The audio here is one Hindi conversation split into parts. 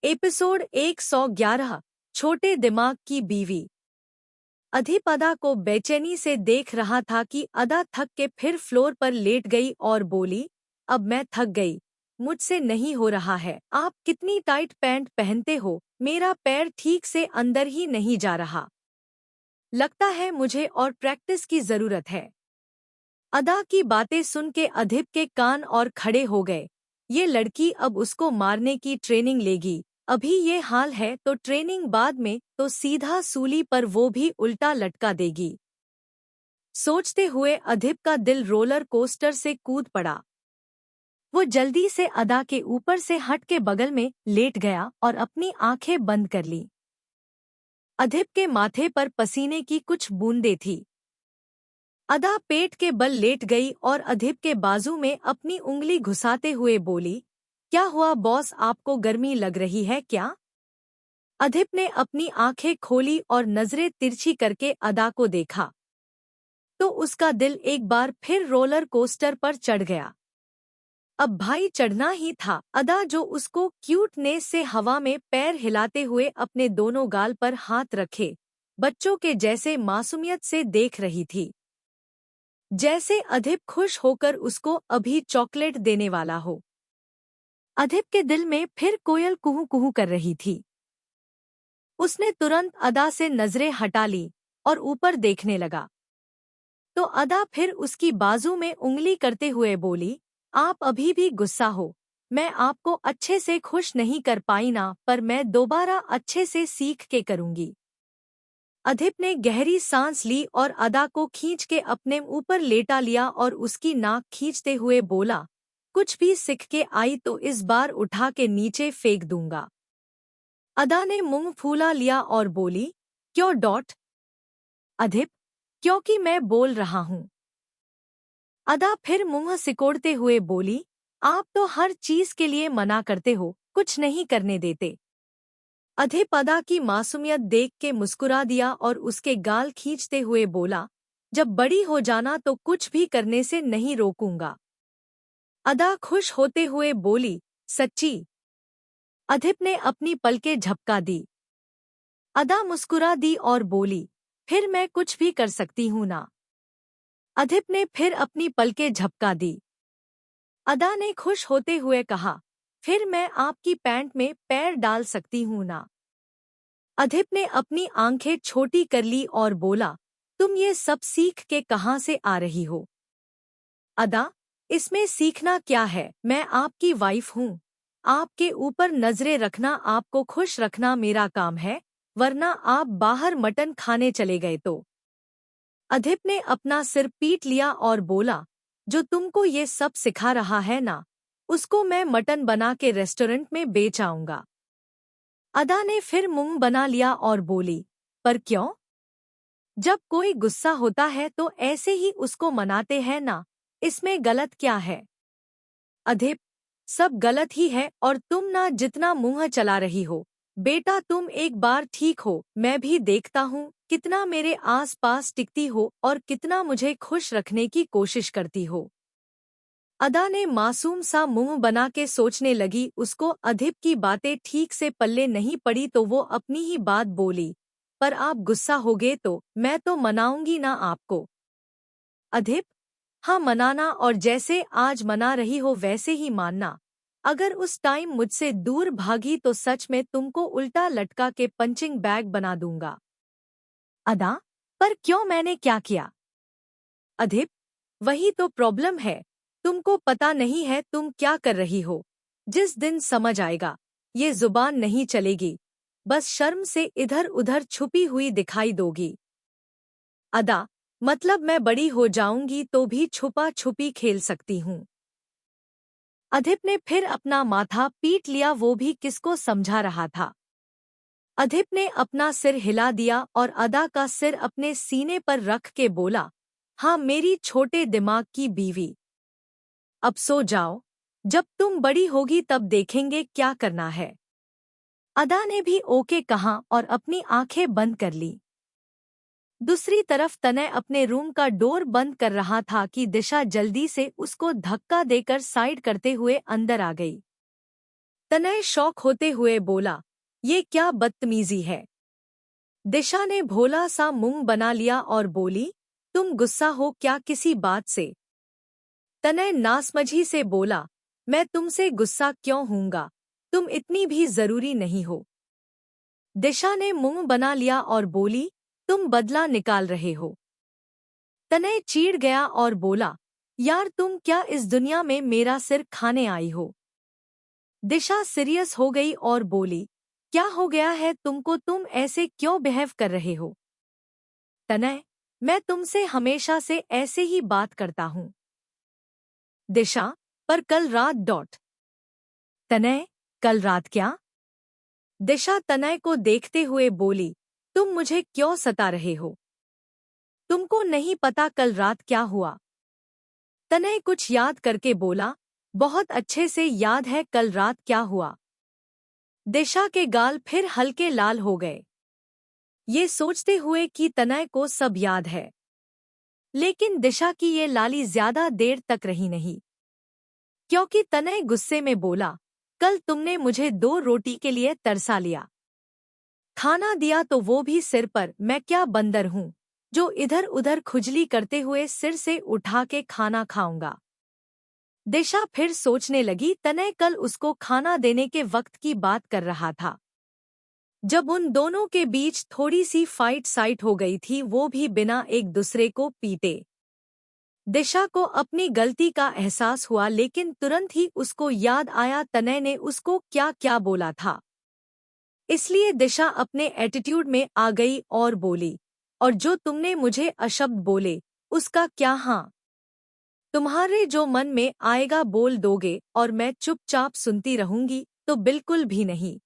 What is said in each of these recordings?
एपिसोड 111। छोटे दिमाग की बीवी। अधिप अदा को बेचैनी से देख रहा था कि अदा थक के फिर फ्लोर पर लेट गई और बोली, अब मैं थक गई, मुझसे नहीं हो रहा है। आप कितनी टाइट पैंट पहनते हो, मेरा पैर ठीक से अंदर ही नहीं जा रहा। लगता है मुझे और प्रैक्टिस की जरूरत है। अदा की बातें सुन के अधिप के कान और खड़े हो गए। ये लड़की अब उसको मारने की ट्रेनिंग लेगी। अभी ये हाल है तो ट्रेनिंग बाद में तो सीधा सूली पर, वो भी उल्टा लटका देगी। सोचते हुए अधिप का दिल रोलर कोस्टर से कूद पड़ा। वो जल्दी से अदा के ऊपर से हट के बगल में लेट गया और अपनी आंखें बंद कर ली। अधिप के माथे पर पसीने की कुछ बूंदें थी। अदा पेट के बल लेट गई और अधिप के बाजू में अपनी उंगली घुसाते हुए बोली, क्या हुआ बॉस, आपको गर्मी लग रही है क्या? अधिप ने अपनी आंखें खोली और नजरें तिरछी करके अदा को देखा तो उसका दिल एक बार फिर रोलर कोस्टर पर चढ़ गया। अब भाई चढ़ना ही था। अदा जो उसको क्यूटनेस से हवा में पैर हिलाते हुए अपने दोनों गाल पर हाथ रखे बच्चों के जैसे मासूमियत से देख रही थी, जैसे अधिप खुश होकर उसको अभी चॉकलेट देने वाला हो। अधिप के दिल में फिर कोयल कुहू कुहू कर रही थी। उसने तुरंत अदा से नजरें हटा ली और ऊपर देखने लगा तो अदा फिर उसकी बाजू में उंगली करते हुए बोली, आप अभी भी गुस्सा हो। मैं आपको अच्छे से खुश नहीं कर पाई ना, पर मैं दोबारा अच्छे से सीख के करूंगी। अधिप ने गहरी सांस ली और अदा को खींच के अपने ऊपर लेटा लिया और उसकी नाक खींचते हुए बोला, कुछ भी सीख के आई तो इस बार उठा के नीचे फेंक दूंगा। अदा ने मुंह फूला लिया और बोली, क्यों डॉट? अधिप, क्योंकि मैं बोल रहा हूँ। अदा फिर मुंह सिकोड़ते हुए बोली, आप तो हर चीज के लिए मना करते हो, कुछ नहीं करने देते। अधिप अदा की मासूमियत देख के मुस्कुरा दिया और उसके गाल खींचते हुए बोला, जब बड़ी हो जाना तो कुछ भी करने से नहीं रोकूंगा। अदा खुश होते हुए बोली, सच्ची? अधिप ने अपनी पलकें झपका दी। अदा मुस्कुरा दी और बोली, फिर मैं कुछ भी कर सकती हूँ ना? अधिप ने फिर अपनी पलकें झपका दी। अदा ने खुश होते हुए कहा, फिर मैं आपकी पैंट में पैर डाल सकती हूँ ना? अधिप ने अपनी आंखें छोटी कर ली और बोला, तुम ये सब सीख के कहाँ से आ रही हो? अदा, इसमें सीखना क्या है, मैं आपकी वाइफ हूँ। आपके ऊपर नजरें रखना, आपको खुश रखना मेरा काम है, वरना आप बाहर मटन खाने चले गए तो। अधिप ने अपना सिर पीट लिया और बोला, जो तुमको ये सब सिखा रहा है ना, उसको मैं मटन बना के रेस्टोरेंट में बेच आऊंगा। अदा ने फिर मुंह बना लिया और बोली, पर क्यों? जब कोई गुस्सा होता है तो ऐसे ही उसको मनाते हैं ना, इसमें गलत क्या है? अधिप, सब गलत ही है और तुम ना जितना मुंह चला रही हो। बेटा तुम एक बार ठीक हो, मैं भी देखता हूँ कितना मेरे आस पास टिकती हो और कितना मुझे खुश रखने की कोशिश करती हो। अदा ने मासूम सा मुंह बना के सोचने लगी। उसको अधिप की बातें ठीक से पल्ले नहीं पड़ी तो वो अपनी ही बात बोली, पर आप गुस्सा होगे तो मैं तो मनाऊंगी ना आपको। अधिप, हाँ मनाना, और जैसे आज मना रही हो वैसे ही मानना। अगर उस टाइम मुझसे दूर भागी तो सच में तुमको उल्टा लटका के पंचिंग बैग बना दूंगा। अदा, पर क्यों, मैंने क्या किया? अधिप, वही तो प्रॉब्लम है, तुमको पता नहीं है तुम क्या कर रही हो। जिस दिन समझ आएगा, ये जुबान नहीं चलेगी, बस शर्म से इधर उधर छुपी हुई दिखाई दोगी। अदा, मतलब मैं बड़ी हो जाऊंगी तो भी छुपा छुपी खेल सकती हूँ। अधिप ने फिर अपना माथा पीट लिया, वो भी किसको समझा रहा था। अधिप ने अपना सिर हिला दिया और अदा का सिर अपने सीने पर रख के बोला, हाँ मेरी छोटे दिमाग की बीवी, अब सो जाओ, जब तुम बड़ी होगी तब देखेंगे क्या करना है। अदा ने भी ओके कहा और अपनी आंखें बंद कर ली। दूसरी तरफ तनय अपने रूम का डोर बंद कर रहा था कि दिशा जल्दी से उसको धक्का देकर साइड करते हुए अंदर आ गई। तनय शौक होते हुए बोला, ये क्या बदतमीजी है। दिशा ने भोला सा मुंह बना लिया और बोली, तुम गुस्सा हो क्या किसी बात से। तनय नासमझी से बोला, मैं तुमसे गुस्सा क्यों हूंगा, तुम इतनी भी जरूरी नहीं हो। दिशा ने मुंह बना लिया और बोली, तुम बदला निकाल रहे हो। तनय चीढ़ गया और बोला, यार तुम क्या इस दुनिया में मेरा सिर खाने आई हो। दिशा सीरियस हो गई और बोली, क्या हो गया है तुमको, तुम ऐसे क्यों बिहेव कर रहे हो। तनय, मैं तुमसे हमेशा से ऐसे ही बात करता हूँ। दिशा, पर कल रात डॉट। तनय, कल रात क्या। दिशा तनय को देखते हुए बोली, तुम मुझे क्यों सता रहे हो, तुमको नहीं पता कल रात क्या हुआ। तनय कुछ याद करके बोला, बहुत अच्छे से याद है कल रात क्या हुआ। दिशा के गाल फिर हल्के लाल हो गए, ये सोचते हुए कि तनय को सब याद है। लेकिन दिशा की ये लाली ज्यादा देर तक रही नहीं, क्योंकि तनय गुस्से में बोला, कल तुमने मुझे 2 रोटी के लिए तरसा लिया, खाना दिया तो वो भी सिर पर। मैं क्या बंदर हूँ जो इधर उधर खुजली करते हुए सिर से उठा के खाना खाऊंगा। दिशा फिर सोचने लगी, तनय कल उसको खाना देने के वक्त की बात कर रहा था, जब उन दोनों के बीच थोड़ी सी फाइट साइट हो गई थी, वो भी बिना एक दूसरे को पीटे। दिशा को अपनी गलती का एहसास हुआ, लेकिन तुरंत ही उसको याद आया तनय ने उसको क्या क्या बोला था। इसलिए दिशा अपने एटीट्यूड में आ गई और बोली, और जो तुमने मुझे अशब्द बोले उसका क्या। हाँ, तुम्हारे जो मन में आएगा बोल दोगे और मैं चुपचाप सुनती रहूंगी, तो बिल्कुल भी नहीं।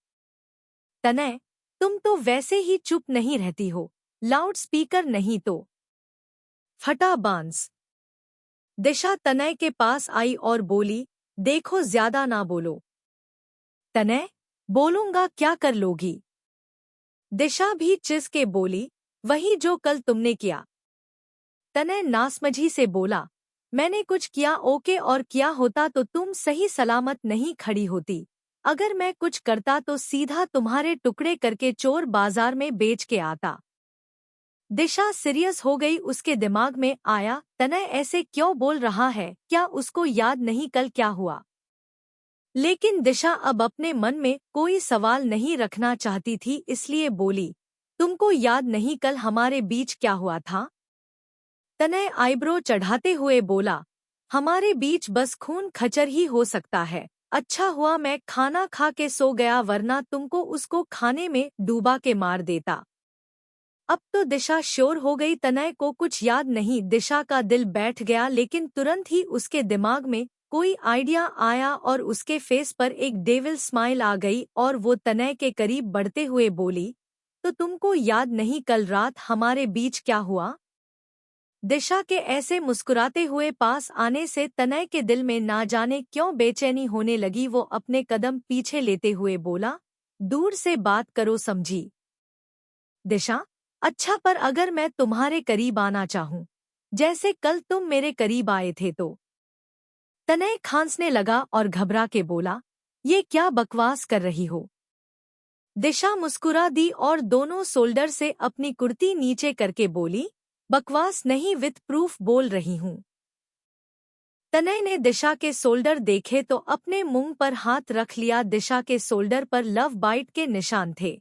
तनय, तुम तो वैसे ही चुप नहीं रहती हो, लाउड स्पीकर नहीं तो फटा बांस। दिशा तनय के पास आई और बोली, देखो ज्यादा ना बोलो। तनय, बोलूंगा क्या कर लोगी। दिशा भी चिस के बोली, वही जो कल तुमने किया। तनय नासमझी से बोला, मैंने कुछ किया ओके, और किया होता तो तुम सही सलामत नहीं खड़ी होती। अगर मैं कुछ करता तो सीधा तुम्हारे टुकड़े करके चोर बाजार में बेच के आता। दिशा सीरियस हो गई, उसके दिमाग में आया, तनय ऐसे क्यों बोल रहा है, क्या उसको याद नहीं कल क्या हुआ। लेकिन दिशा अब अपने मन में कोई सवाल नहीं रखना चाहती थी, इसलिए बोली, तुमको याद नहीं कल हमारे बीच क्या हुआ था। तनय आईब्रो चढ़ाते हुए बोला, हमारे बीच बस खून खचर ही हो सकता है। अच्छा हुआ मैं खाना खा के सो गया, वरना तुमको उसको खाने में डूबा के मार देता। अब तो दिशा श्योर हो गई तनय को कुछ याद नहीं। दिशा का दिल बैठ गया, लेकिन तुरंत ही उसके दिमाग में कोई आइडिया आया और उसके फेस पर एक डेविल स्माइल आ गई और वो तनय के करीब बढ़ते हुए बोली, तो तुमको याद नहीं कल रात हमारे बीच क्या हुआ। दिशा के ऐसे मुस्कुराते हुए पास आने से तनय के दिल में ना जाने क्यों बेचैनी होने लगी। वो अपने कदम पीछे लेते हुए बोला, दूर से बात करो समझी। दिशा, अच्छा, पर अगर मैं तुम्हारे करीब आना चाहूं, जैसे कल तुम मेरे करीब आए थे तो। तनय खांसने लगा और घबरा के बोला, ये क्या बकवास कर रही हो। दिशा मुस्कुरा दी और दोनों शोल्डर से अपनी कुर्ती नीचे करके बोली, बकवास नहीं, विथ प्रूफ बोल रही हूं। तनय ने दिशा के शोल्डर देखे तो अपने मुंह पर हाथ रख लिया। दिशा के शोल्डर पर लव बाइट के निशान थे।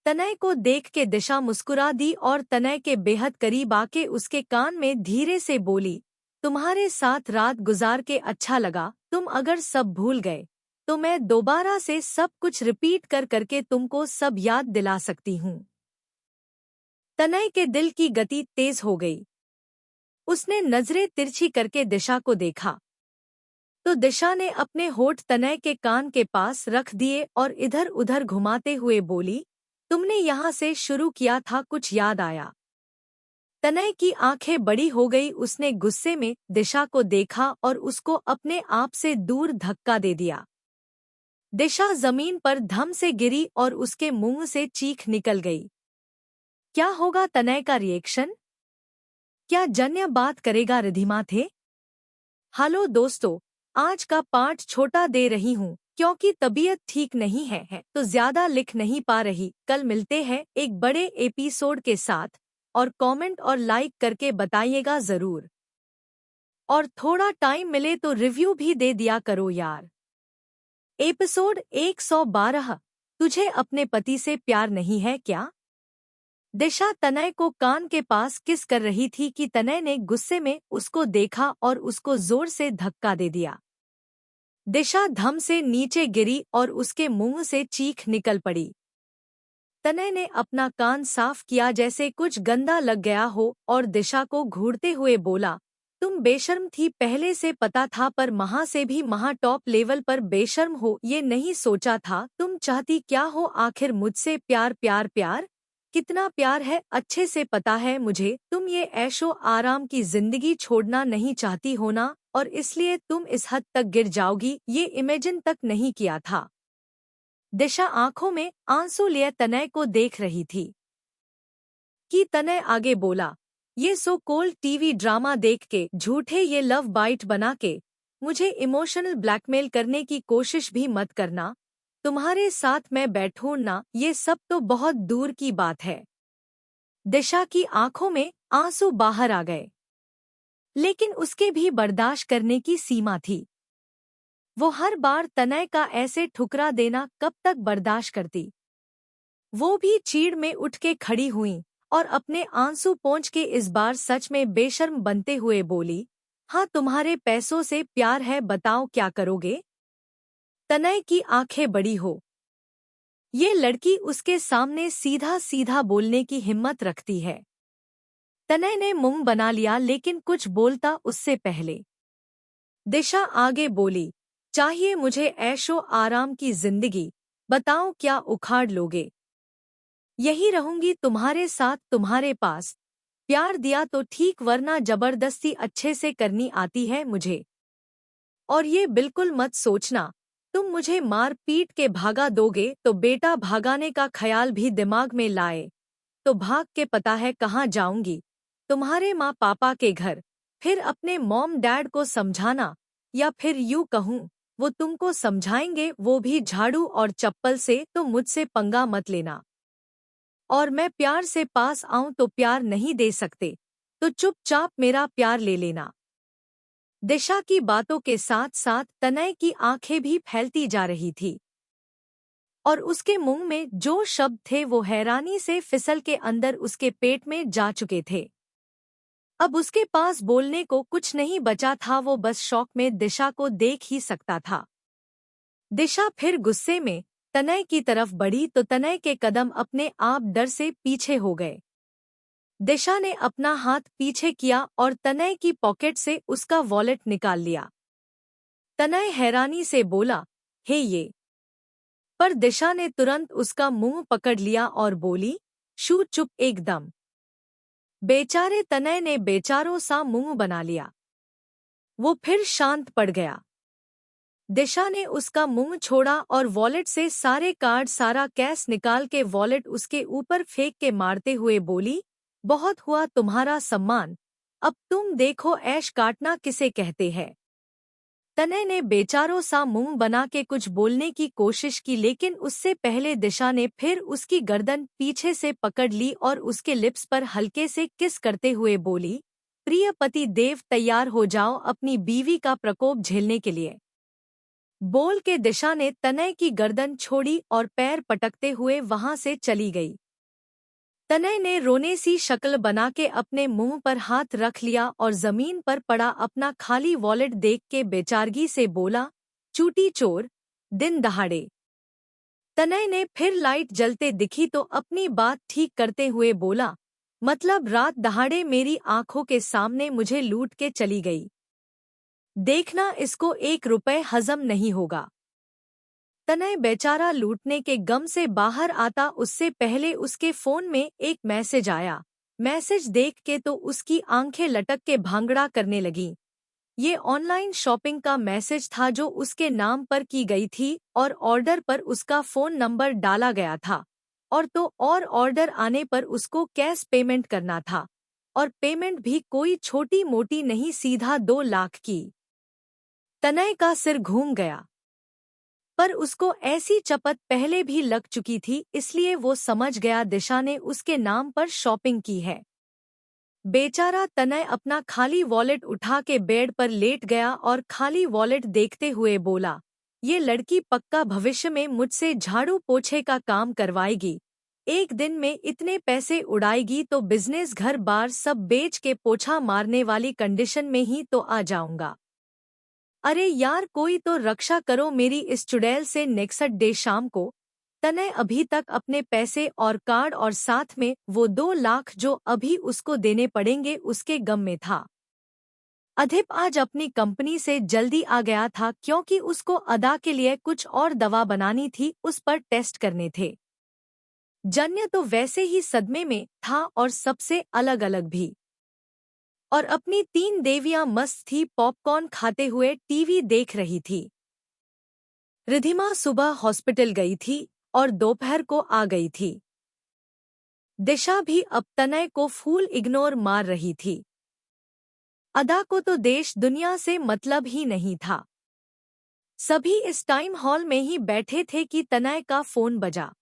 तनय को देख के दिशा मुस्कुरा दी और तनय के बेहद करीब आके उसके कान में धीरे से बोली, तुम्हारे साथ रात गुजार के अच्छा लगा। तुम अगर सब भूल गए तो मैं दोबारा से सब कुछ रिपीट कर करके तुमको सब याद दिला सकती हूँ। तनय के दिल की गति तेज हो गई। उसने नजरें तिरछी करके दिशा को देखा तो दिशा ने अपने होठ तनय के कान के पास रख दिए और इधर उधर घुमाते हुए बोली, तुमने यहाँ से शुरू किया था, कुछ याद आया। तनय की आंखें बड़ी हो गई। उसने गुस्से में दिशा को देखा और उसको अपने आप से दूर धक्का दे दिया। दिशा जमीन पर धम से गिरी और उसके मुंह से चीख निकल गई। क्या होगा तनय का रिएक्शन? क्या जन्य बात करेगा रिधिमा थे? हेलो दोस्तों, आज का पार्ट छोटा दे रही हूँ, क्योंकि तबीयत ठीक नहीं है तो ज्यादा लिख नहीं पा रही। कल मिलते हैं एक बड़े एपिसोड के साथ, और कमेंट और लाइक करके बताइएगा जरूर। और थोड़ा टाइम मिले तो रिव्यू भी दे दिया करो यार। एपिसोड 112। तुझे अपने पति से प्यार नहीं है क्या? दिशा तनय को कान के पास किस कर रही थी कि तनय ने गुस्से में उसको देखा और उसको जोर से धक्का दे दिया। दिशा धम से नीचे गिरी और उसके मुंह से चीख निकल पड़ी। तनय ने अपना कान साफ किया जैसे कुछ गंदा लग गया हो और दिशा को घूरते हुए बोला, तुम बेशर्म थी पहले से पता था, पर महा से भी महा टॉप लेवल पर बेशर्म हो ये नहीं सोचा था। तुम चाहती क्या हो आखिर मुझसे? प्यार प्यार प्यार? कितना प्यार है अच्छे से पता है मुझे। तुम ये ऐशो आराम की जिंदगी छोड़ना नहीं चाहती हो ना, और इसलिए तुम इस हद तक गिर जाओगी ये इमेजिन तक नहीं किया था। दिशा आंखों में आंसू लिए तनय को देख रही थी कि तनय आगे बोला, ये सो कोल्ड टीवी ड्रामा देख के, झूठे ये लव बाइट बना के मुझे इमोशनल ब्लैकमेल करने की कोशिश भी मत करना। तुम्हारे साथ मैं बैठूं ना, ये सब तो बहुत दूर की बात है। दिशा की आंखों में आंसू बाहर आ गए, लेकिन उसके भी बर्दाश्त करने की सीमा थी। वो हर बार तनय का ऐसे ठुकरा देना कब तक बर्दाश्त करती। वो भी चीड़ में उठ के खड़ी हुई और अपने आंसू पोंछ के इस बार सच में बेशर्म बनते हुए बोली, हाँ तुम्हारे पैसों से प्यार है, बताओ क्या करोगे? तनय की आंखें बड़ी हो। ये लड़की उसके सामने सीधा सीधा बोलने की हिम्मत रखती है। तनय ने मुंह बना लिया लेकिन कुछ बोलता उससे पहले दिशा आगे बोली, चाहिए मुझे ऐशो आराम की जिंदगी, बताओ क्या उखाड़ लोगे? यही रहूंगी तुम्हारे साथ तुम्हारे पास। प्यार दिया तो ठीक, वरना जबरदस्ती अच्छे से करनी आती है मुझे। और ये बिल्कुल मत सोचना तुम मुझे मार पीट के भागा दोगे तो बेटा भागाने का ख्याल भी दिमाग में लाए तो भाग के पता है कहाँ जाऊंगी? तुम्हारे माँ पापा के घर। फिर अपने मॉम डैड को समझाना, या फिर यूं कहूँ वो तुमको समझाएंगे, वो भी झाड़ू और चप्पल से। तो मुझसे पंगा मत लेना। और मैं प्यार से पास आऊं तो प्यार नहीं दे सकते तो चुपचाप मेरा प्यार ले लेना। दिशा की बातों के साथ साथ तनय की आंखें भी फैलती जा रही थी और उसके मुंह में जो शब्द थे वो हैरानी से फिसल के अंदर उसके पेट में जा चुके थे। अब उसके पास बोलने को कुछ नहीं बचा था, वो बस शौक में दिशा को देख ही सकता था। दिशा फिर गुस्से में तनय की तरफ बढ़ी तो तनय के कदम अपने आप डर से पीछे हो गए। दिशा ने अपना हाथ पीछे किया और तनय की पॉकेट से उसका वॉलेट निकाल लिया। तनय हैरानी से बोला, हे ये। पर दिशा ने तुरंत उसका मुंह पकड़ लिया और बोली, शू चुप एकदम। बेचारे तनय ने बेचारों सा मुंह बना लिया। वो फिर शांत पड़ गया। दिशा ने उसका मुंह छोड़ा और वॉलेट से सारे कार्ड सारा कैश निकाल के वॉलेट उसके ऊपर फेंक के मारते हुए बोली, बहुत हुआ तुम्हारा सम्मान, अब तुम देखो ऐश काटना किसे कहते हैं। तनय ने बेचारों सा मुंह बना के कुछ बोलने की कोशिश की, लेकिन उससे पहले दिशा ने फिर उसकी गर्दन पीछे से पकड़ ली और उसके लिप्स पर हल्के से किस करते हुए बोली, प्रिय पति देव तैयार हो जाओ अपनी बीवी का प्रकोप झेलने के लिए। बोल के दिशा ने तनय की गर्दन छोड़ी और पैर पटकते हुए वहां से चली गई। तनय ने रोने सी शक्ल बना के अपने मुंह पर हाथ रख लिया और जमीन पर पड़ा अपना खाली वॉलेट देख के बेचारगी से बोला, चूटी चोर, दिन दहाड़े। तनय ने फिर लाइट जलते दिखी तो अपनी बात ठीक करते हुए बोला, मतलब रात दहाड़े मेरी आंखों के सामने मुझे लूट के चली गई। देखना इसको 1 रुपए हजम नहीं होगा। तनय बेचारा लूटने के गम से बाहर आता उससे पहले उसके फोन में एक मैसेज आया। मैसेज देख के तो उसकी आंखें लटक के भांगड़ा करने लगीं। ये ऑनलाइन शॉपिंग का मैसेज था जो उसके नाम पर की गई थी और ऑर्डर पर उसका फोन नंबर डाला गया था, और तो और ऑर्डर आने पर उसको कैश पेमेंट करना था, और पेमेंट भी कोई छोटी मोटी नहीं, सीधा 2 लाख की। तनय का सिर घूम गया। पर उसको ऐसी चपत पहले भी लग चुकी थी, इसलिए वो समझ गया दिशा ने उसके नाम पर शॉपिंग की है। बेचारा तनय अपना खाली वॉलेट उठा के बेड पर लेट गया और खाली वॉलेट देखते हुए बोला, ये लड़की पक्का भविष्य में मुझसे झाड़ू पोछे का काम करवाएगी। एक दिन में इतने पैसे उड़ाएगी तो बिजनेस घर बार सब बेच के पोछा मारने वाली कंडीशन में ही तो आ जाऊंगा। अरे यार, कोई तो रक्षा करो मेरी इस चुड़ैल से। नेक्स्ट डे शाम को तनय अभी तक अपने पैसे और कार्ड और साथ में वो 2 लाख जो अभी उसको देने पड़ेंगे उसके गम में था। अधिप आज अपनी कंपनी से जल्दी आ गया था क्योंकि उसको अदा के लिए कुछ और दवा बनानी थी, उस पर टेस्ट करने थे। जन्य तो वैसे ही सदमे में था और सबसे अलग अलग भी। और अपनी 3 देवियां मस्त थी, पॉपकॉर्न खाते हुए टीवी देख रही थी। रिधिमा सुबह हॉस्पिटल गई थी और दोपहर को आ गई थी। दिशा भी अब तनय को फूल इग्नोर मार रही थी। अदा को तो देश दुनिया से मतलब ही नहीं था। सभी इस टाइम हॉल में ही बैठे थे कि तनय का फोन बजा।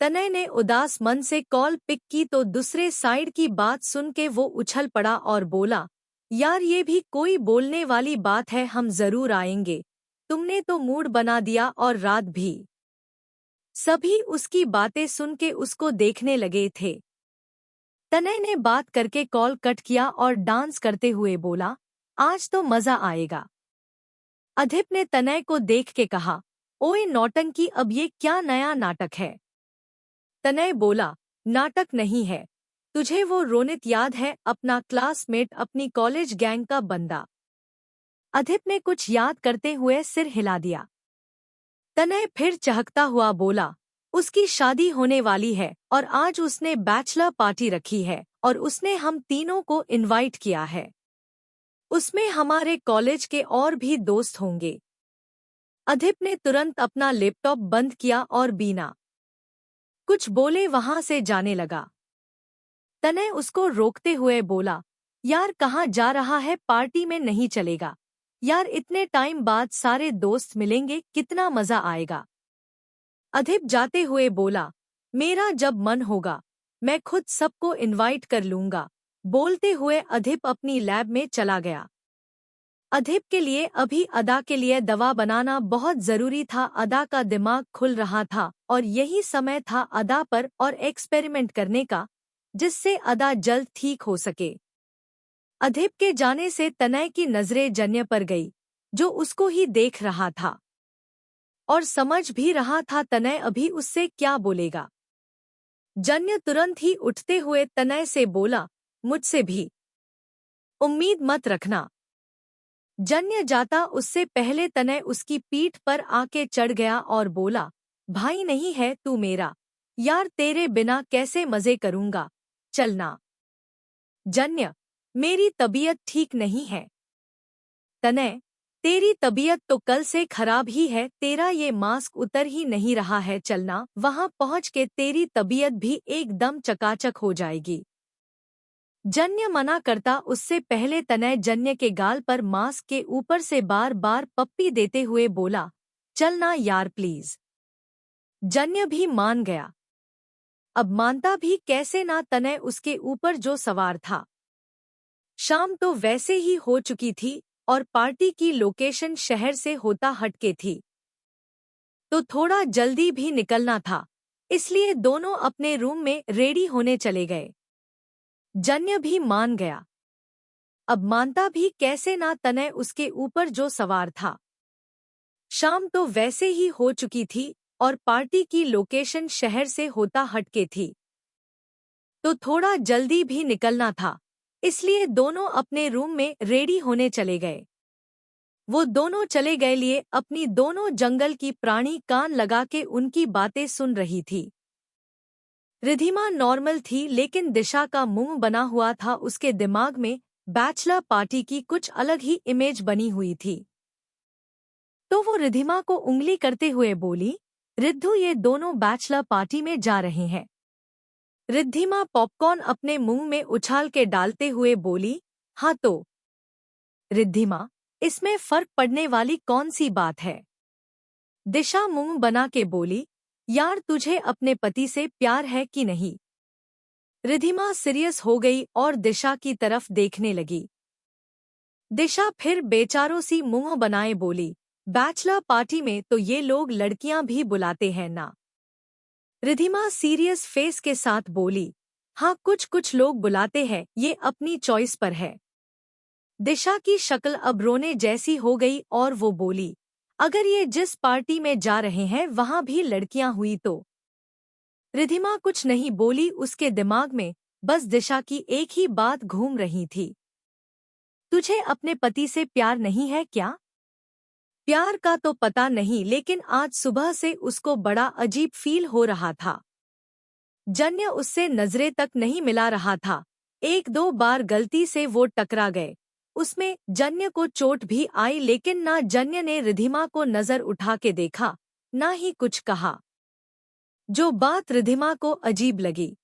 तनय ने उदास मन से कॉल पिक की तो दूसरे साइड की बात सुन के वो उछल पड़ा और बोला, यार ये भी कोई बोलने वाली बात है, हम जरूर आएंगे। तुमने तो मूड बना दिया और रात भी। सभी उसकी बातें सुन के उसको देखने लगे थे। तनय ने बात करके कॉल कट किया और डांस करते हुए बोला, आज तो मजा आएगा। अधिप ने तनय को देख के कहा, ओए नौटंकी, अब ये क्या नया नाटक है? तनय बोला, नाटक नहीं है। तुझे वो रोनित याद है, अपना क्लासमेट, अपनी कॉलेज गैंग का बंदा? अधिप ने कुछ याद करते हुए सिर हिला दिया। तनय फिर चहकता हुआ बोला, उसकी शादी होने वाली है और आज उसने बैचलर पार्टी रखी है और उसने हम तीनों को इनवाइट किया है। उसमें हमारे कॉलेज के और भी दोस्त होंगे। अधिप ने तुरंत अपना लैपटॉप बंद किया और बिना कुछ बोले वहां से जाने लगा। तनय उसको रोकते हुए बोला, यार कहाँ जा रहा है? पार्टी में नहीं चलेगा यार, इतने टाइम बाद सारे दोस्त मिलेंगे, कितना मजा आएगा। अधिप जाते हुए बोला, मेरा जब मन होगा मैं खुद सबको इनवाइट कर लूंगा। बोलते हुए अधिप अपनी लैब में चला गया। अधिप के लिए अभी अदा के लिए दवा बनाना बहुत जरूरी था। अदा का दिमाग खुल रहा था और यही समय था अदा पर और एक्सपेरिमेंट करने का, जिससे अदा जल्द ठीक हो सके। अधिप के जाने से तनय की नजरें जन्य पर गई, जो उसको ही देख रहा था और समझ भी रहा था तनय अभी उससे क्या बोलेगा। जन्य तुरंत ही उठते हुए तनय से बोला, मुझसे भी उम्मीद मत रखना। जन्य जाता उससे पहले तनय उसकी पीठ पर आके चढ़ गया और बोला, भाई नहीं है तू मेरा? यार तेरे बिना कैसे मजे करूंगा, चलना। जन्य, मेरी तबीयत ठीक नहीं है। तनय, तेरी तबीयत तो कल से खराब ही है, तेरा ये मास्क उतर ही नहीं रहा है, चलना। वहां पहुंच के तेरी तबीयत भी एकदम चकाचक हो जाएगी। जन्य मना करता उससे पहले तनय जन्य के गाल पर मास्क के ऊपर से बार बार पप्पी देते हुए बोला, चलना यार प्लीज। जन्य भी मान गया। अब मानता भी कैसे ना, तनय उसके ऊपर जो सवार था। शाम तो वैसे ही हो चुकी थी और पार्टी की लोकेशन शहर से होता हटके थी, तो थोड़ा जल्दी भी निकलना था, इसलिए दोनों अपने रूम में रेडी होने चले गए। जन्य भी मान गया। अब मानता भी कैसे ना, तनय उसके ऊपर जो सवार था। शाम तो वैसे ही हो चुकी थी और पार्टी की लोकेशन शहर से होता हटके थी, तो थोड़ा जल्दी भी निकलना था, इसलिए दोनों अपने रूम में रेडी होने चले गए। वो दोनों चले गए लिए अपनी दोनों जंगल की प्राणी कान लगा के उनकी बातें सुन रही थी। रिधिमा नॉर्मल थी, लेकिन दिशा का मुंह बना हुआ था। उसके दिमाग में बैचलर पार्टी की कुछ अलग ही इमेज बनी हुई थी। तो वो रिधिमा को उंगली करते हुए बोली, रिद्धू ये दोनों बैचलर पार्टी में जा रहे हैं। रिद्धिमा पॉपकॉर्न अपने मुंह में उछाल के डालते हुए बोली, हाँ तो रिद्धिमा, इसमें फर्क पड़ने वाली कौन सी बात है? दिशा मुंह बना के बोली, यार तुझे अपने पति से प्यार है कि नहीं? रिधिमा सीरियस हो गई और दिशा की तरफ देखने लगी। दिशा फिर बेचारों सी मुंह बनाए बोली, बैचलर पार्टी में तो ये लोग लड़कियां भी बुलाते हैं ना? रिधिमा सीरियस फेस के साथ बोली, हाँ कुछ कुछ लोग बुलाते हैं, ये अपनी चॉइस पर है। दिशा की शक्ल अब रोने जैसी हो गई और वो बोली, अगर ये जिस पार्टी में जा रहे हैं वहां भी लड़कियां हुई तो? रिधिमा कुछ नहीं बोली, उसके दिमाग में बस दिशा की एक ही बात घूम रही थी। तुझे अपने पति से प्यार नहीं है क्या? प्यार का तो पता नहीं, लेकिन आज सुबह से उसको बड़ा अजीब फील हो रहा था। जन्य उससे नजरें तक नहीं मिला रहा था। एक दो बार गलती से वो टकरा गए। उसमें जन्य को चोट भी आई, लेकिन ना जन्य ने रिधिमा को नजर उठा के देखा, ना ही कुछ कहा। जो बात रिधिमा को अजीब लगी,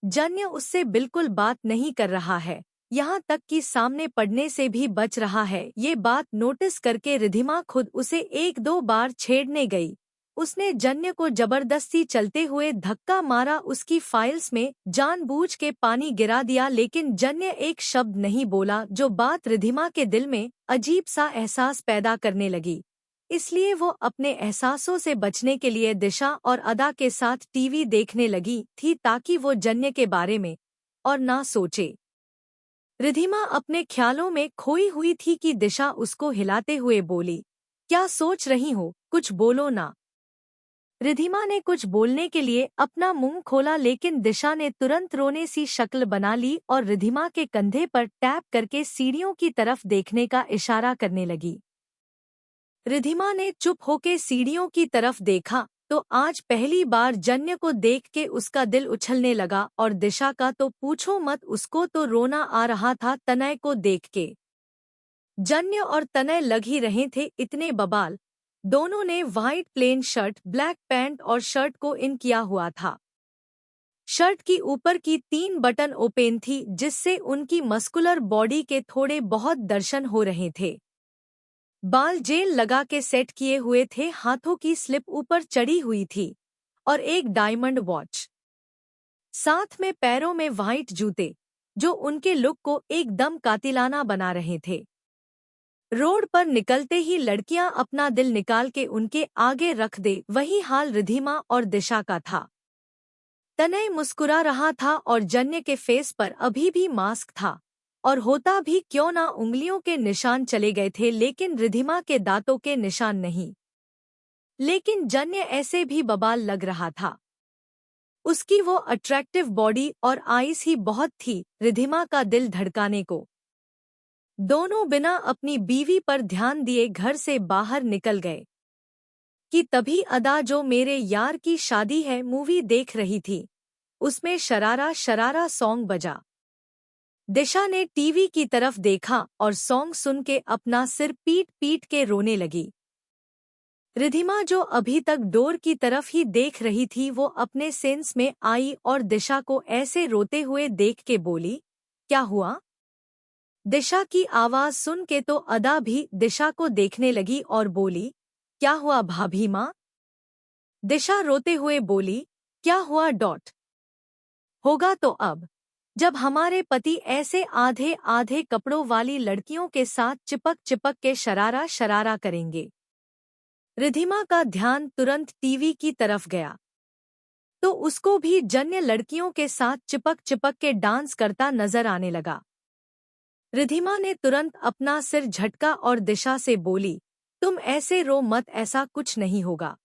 जन्य उससे बिल्कुल बात नहीं कर रहा है, यहाँ तक कि सामने पड़ने से भी बच रहा है। ये बात नोटिस करके रिधिमा खुद उसे एक दो बार छेड़ने गई। उसने जन्य को जबरदस्ती चलते हुए धक्का मारा, उसकी फाइल्स में जानबूझ के पानी गिरा दिया, लेकिन जन्य एक शब्द नहीं बोला, जो बात रिधिमा के दिल में अजीब सा एहसास पैदा करने लगी। इसलिए वो अपने एहसासों से बचने के लिए दिशा और अदा के साथ टीवी देखने लगी थी, ताकि वो जन्य के बारे में और ना सोचे। रिधिमा अपने ख्यालों में खोई हुई थी कि दिशा उसको हिलाते हुए बोली, क्या सोच रही हो, कुछ बोलो ना। रिधिमा ने कुछ बोलने के लिए अपना मुंह खोला, लेकिन दिशा ने तुरंत रोने सी शक्ल बना ली और रिधिमा के कंधे पर टैप करके सीढ़ियों की तरफ देखने का इशारा करने लगी। रिधिमा ने चुप होके सीढ़ियों की तरफ देखा तो आज पहली बार जन्य को देख के उसका दिल उछलने लगा, और दिशा का तो पूछो मत, उसको तो रोना आ रहा था तनय को देख के। जन्य और तनय लग ही रहे थे इतने बबाल। दोनों ने white plain shirt, black pant और शर्ट को इन किया हुआ था। शर्ट की ऊपर की 3 बटन ओपन थी, जिससे उनकी मस्कुलर बॉडी के थोड़े बहुत दर्शन हो रहे थे। बाल जेल लगा के सेट किए हुए थे, हाथों की स्लिप ऊपर चढ़ी हुई थी और एक डायमंड वॉच। साथ में पैरों में व्हाइट जूते, जो उनके लुक को एकदम कातिलाना बना रहे थे। रोड पर निकलते ही लड़कियां अपना दिल निकाल के उनके आगे रख दे, वही हाल रिधिमा और दिशा का था। तनय मुस्कुरा रहा था और जन्य के फेस पर अभी भी मास्क था, और होता भी क्यों ना उंगलियों के निशान चले गए थे, लेकिन रिधिमा के दांतों के निशान नहीं। लेकिन जन्य ऐसे भी बबाल लग रहा था। उसकी वो अट्रैक्टिव बॉडी और आईज ही बहुत थी रिधिमा का दिल धड़काने को। दोनों बिना अपनी बीवी पर ध्यान दिए घर से बाहर निकल गए कि तभी अदा, जो मेरे यार की शादी है मूवी देख रही थी, उसमें शरारा शरारा सॉन्ग बजा। दिशा ने टीवी की तरफ देखा और सॉन्ग सुन के अपना सिर पीट पीट के रोने लगी। रिधिमा, जो अभी तक डोर की तरफ ही देख रही थी, वो अपने सेंस में आई और दिशा को ऐसे रोते हुए देख के बोली, क्या हुआ? दिशा की आवाज सुन के तो अदा भी दिशा को देखने लगी और बोली, क्या हुआ भाभी माँ? दिशा रोते हुए बोली, क्या हुआ डॉट? होगा तो अब, जब हमारे पति ऐसे आधे आधे कपड़ों वाली लड़कियों के साथ चिपक चिपक के शरारा शरारा करेंगे। रिधिमा का ध्यान तुरंत टीवी की तरफ गया तो उसको भी जन्य लड़कियों के साथ चिपक चिपक के डांस करता नजर आने लगा। रिधिमा ने तुरंत अपना सिर झटका और दिशा से बोली, तुम ऐसे रो मत, ऐसा कुछ नहीं होगा।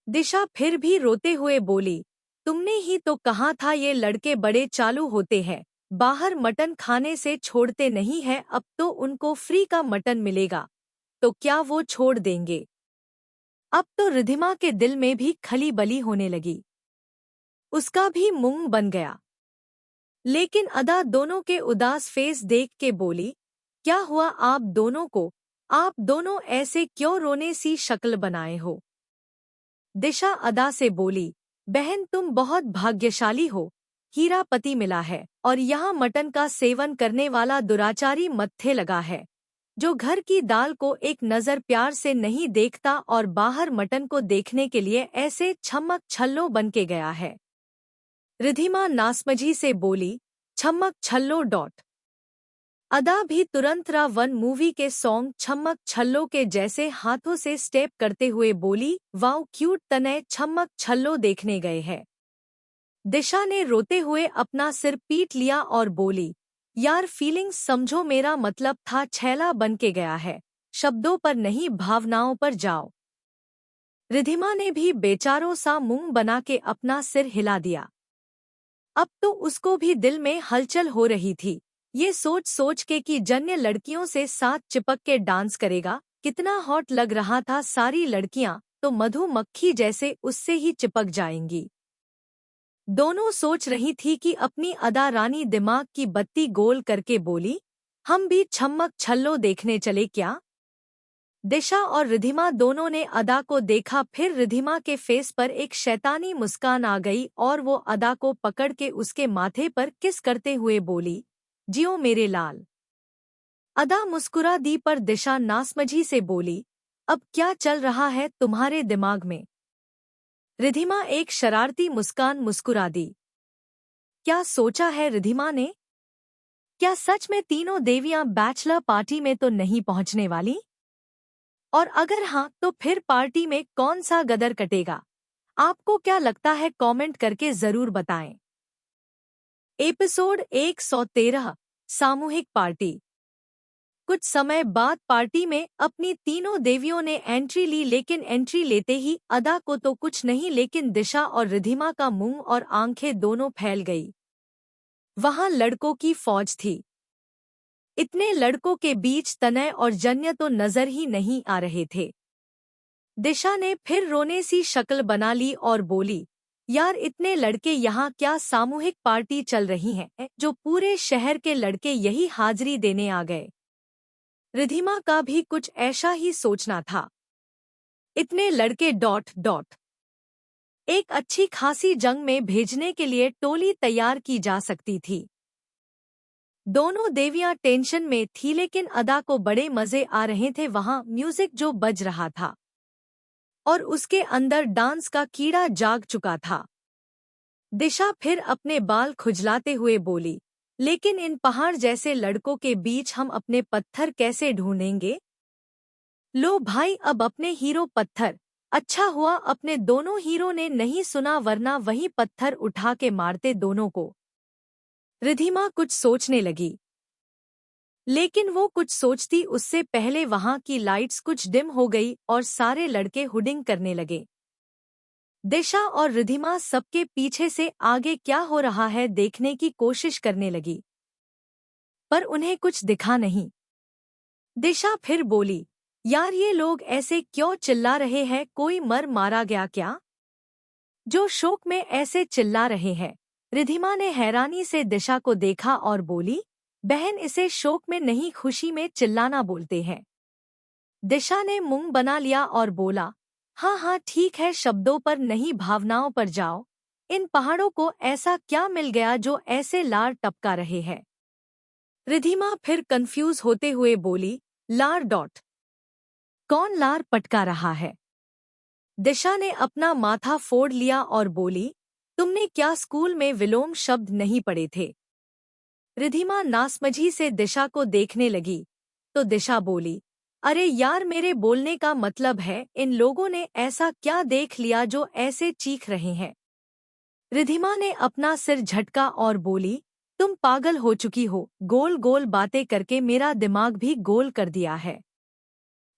दिशा फिर भी रोते हुए बोली, तुमने ही तो कहा था ये लड़के बड़े चालू होते हैं, बाहर मटन खाने से छोड़ते नहीं है, अब तो उनको फ्री का मटन मिलेगा, तो क्या वो छोड़ देंगे? अब तो रिधिमा के दिल में भी खली बली होने लगी। उसका भी मुंह बन गया। लेकिन अदा दोनों के उदास फेस देख के बोली, क्या हुआ आप दोनों को? आप दोनों ऐसे क्यों रोने सी शक्ल बनाए हो? दिशा अदा से बोली, बहन तुम बहुत भाग्यशाली हो, हीरा पति मिला है और यहाँ मटन का सेवन करने वाला दुराचारी मत्थे लगा है। जो घर की दाल को एक नज़र प्यार से नहीं देखता और बाहर मटन को देखने के लिए ऐसे छम्मक छल्लो बन के गया है। रिधिमा नासमझी से बोली, छम्मक छल्लो डॉट। अदा भी तुरंत वन मूवी के सॉन्ग छम्मक छल्लो के जैसे हाथों से स्टेप करते हुए बोली, वाओ क्यूट तनय छम्मक छल्लो देखने गए हैं। दिशा ने रोते हुए अपना सिर पीट लिया और बोली, यार फीलिंग्स समझो, मेरा मतलब था छैला बन के गया है, शब्दों पर नहीं भावनाओं पर जाओ। रिधिमा ने भी बेचारों सा मुंह बना के अपना सिर हिला दिया। अब तो उसको भी दिल में हलचल हो रही थी, ये सोच सोच के कि जन्य लड़कियों से साथ चिपक के डांस करेगा। कितना हॉट लग रहा था, सारी लड़कियां तो मधुमक्खी जैसे उससे ही चिपक जाएंगी। दोनों सोच रही थी कि अपनी अदा रानी दिमाग की बत्ती गोल करके बोली, हम भी छम्मक छल्लो देखने चले क्या। दिशा और रिधिमा दोनों ने अदा को देखा, फिर रिधिमा के फेस पर एक शैतानी मुस्कान आ गई और वो अदा को पकड़ के उसके माथे पर किस करते हुए बोली, जियो मेरे लाल। अदा मुस्कुरा दी पर दिशा नासमझी से बोली, अब क्या चल रहा है तुम्हारे दिमाग में। रिधिमा एक शरारती मुस्कान मुस्कुरा दी। क्या सोचा है रिधिमा ने? क्या सच में तीनों देवियां बैचलर पार्टी में तो नहीं पहुंचने वाली? और अगर हाँ तो फिर पार्टी में कौन सा गदर कटेगा? आपको क्या लगता है कमेंट करके जरूर बताएं। एपिसोड 113 सामूहिक पार्टी। कुछ समय बाद पार्टी में अपनी तीनों देवियों ने एंट्री ली, लेकिन एंट्री लेते ही अदा को तो कुछ नहीं लेकिन दिशा और रिधिमा का मुंह और आंखें दोनों फैल गई। वहां लड़कों की फौज थी। इतने लड़कों के बीच तनय और जन्य तो नजर ही नहीं आ रहे थे। दिशा ने फिर रोने सी शक्ल बना ली और बोली, यार इतने लड़के यहाँ क्या सामूहिक पार्टी चल रही है जो पूरे शहर के लड़के यही हाजिरी देने आ गए। रिधिमा का भी कुछ ऐसा ही सोचना था। इतने लड़के डॉट डॉट एक अच्छी खासी जंग में भेजने के लिए टोली तैयार की जा सकती थी। दोनों देवियां टेंशन में थी, लेकिन अदा को बड़े मजे आ रहे थे। वहां म्यूजिक जो बज रहा था और उसके अंदर डांस का कीड़ा जाग चुका था। दिशा फिर अपने बाल खुजलाते हुए बोली, लेकिन इन पहाड़ जैसे लड़कों के बीच हम अपने पत्थर कैसे ढूंढेंगे? लो भाई, अब अपने हीरो पत्थर। अच्छा हुआ अपने दोनों हीरो ने नहीं सुना, वरना वही पत्थर उठा के मारते दोनों को। रिधिमा कुछ सोचने लगी, लेकिन वो कुछ सोचती उससे पहले वहां की लाइट्स कुछ डिम हो गई और सारे लड़के हुडिंग करने लगे। दिशा और रिधिमा सबके पीछे से आगे क्या हो रहा है देखने की कोशिश करने लगी, पर उन्हें कुछ दिखा नहीं। दिशा फिर बोली, यार ये लोग ऐसे क्यों चिल्ला रहे हैं, कोई मर मारा गया क्या जो शोक में ऐसे चिल्ला रहे हैं? रिधिमा ने हैरानी से दिशा को देखा और बोली, बहन इसे शोक में नहीं खुशी में चिल्लाना बोलते हैं। दिशा ने मुंह बना लिया और बोला, हाँ हाँ ठीक है, शब्दों पर नहीं भावनाओं पर जाओ। इन पहाड़ों को ऐसा क्या मिल गया जो ऐसे लार टपका रहे हैं? रिधिमा फिर कंफ्यूज होते हुए बोली, लार डॉट कौन लार पटका रहा है? दिशा ने अपना माथा फोड़ लिया और बोली, तुमने क्या स्कूल में विलोम शब्द नहीं पढ़े थे? रिधिमा नासमझी से दिशा को देखने लगी तो दिशा बोली, अरे यार मेरे बोलने का मतलब है इन लोगों ने ऐसा क्या देख लिया जो ऐसे चीख रहे हैं? रिधिमा ने अपना सिर झटका और बोली, तुम पागल हो चुकी हो, गोल गोल बातें करके मेरा दिमाग भी गोल कर दिया है।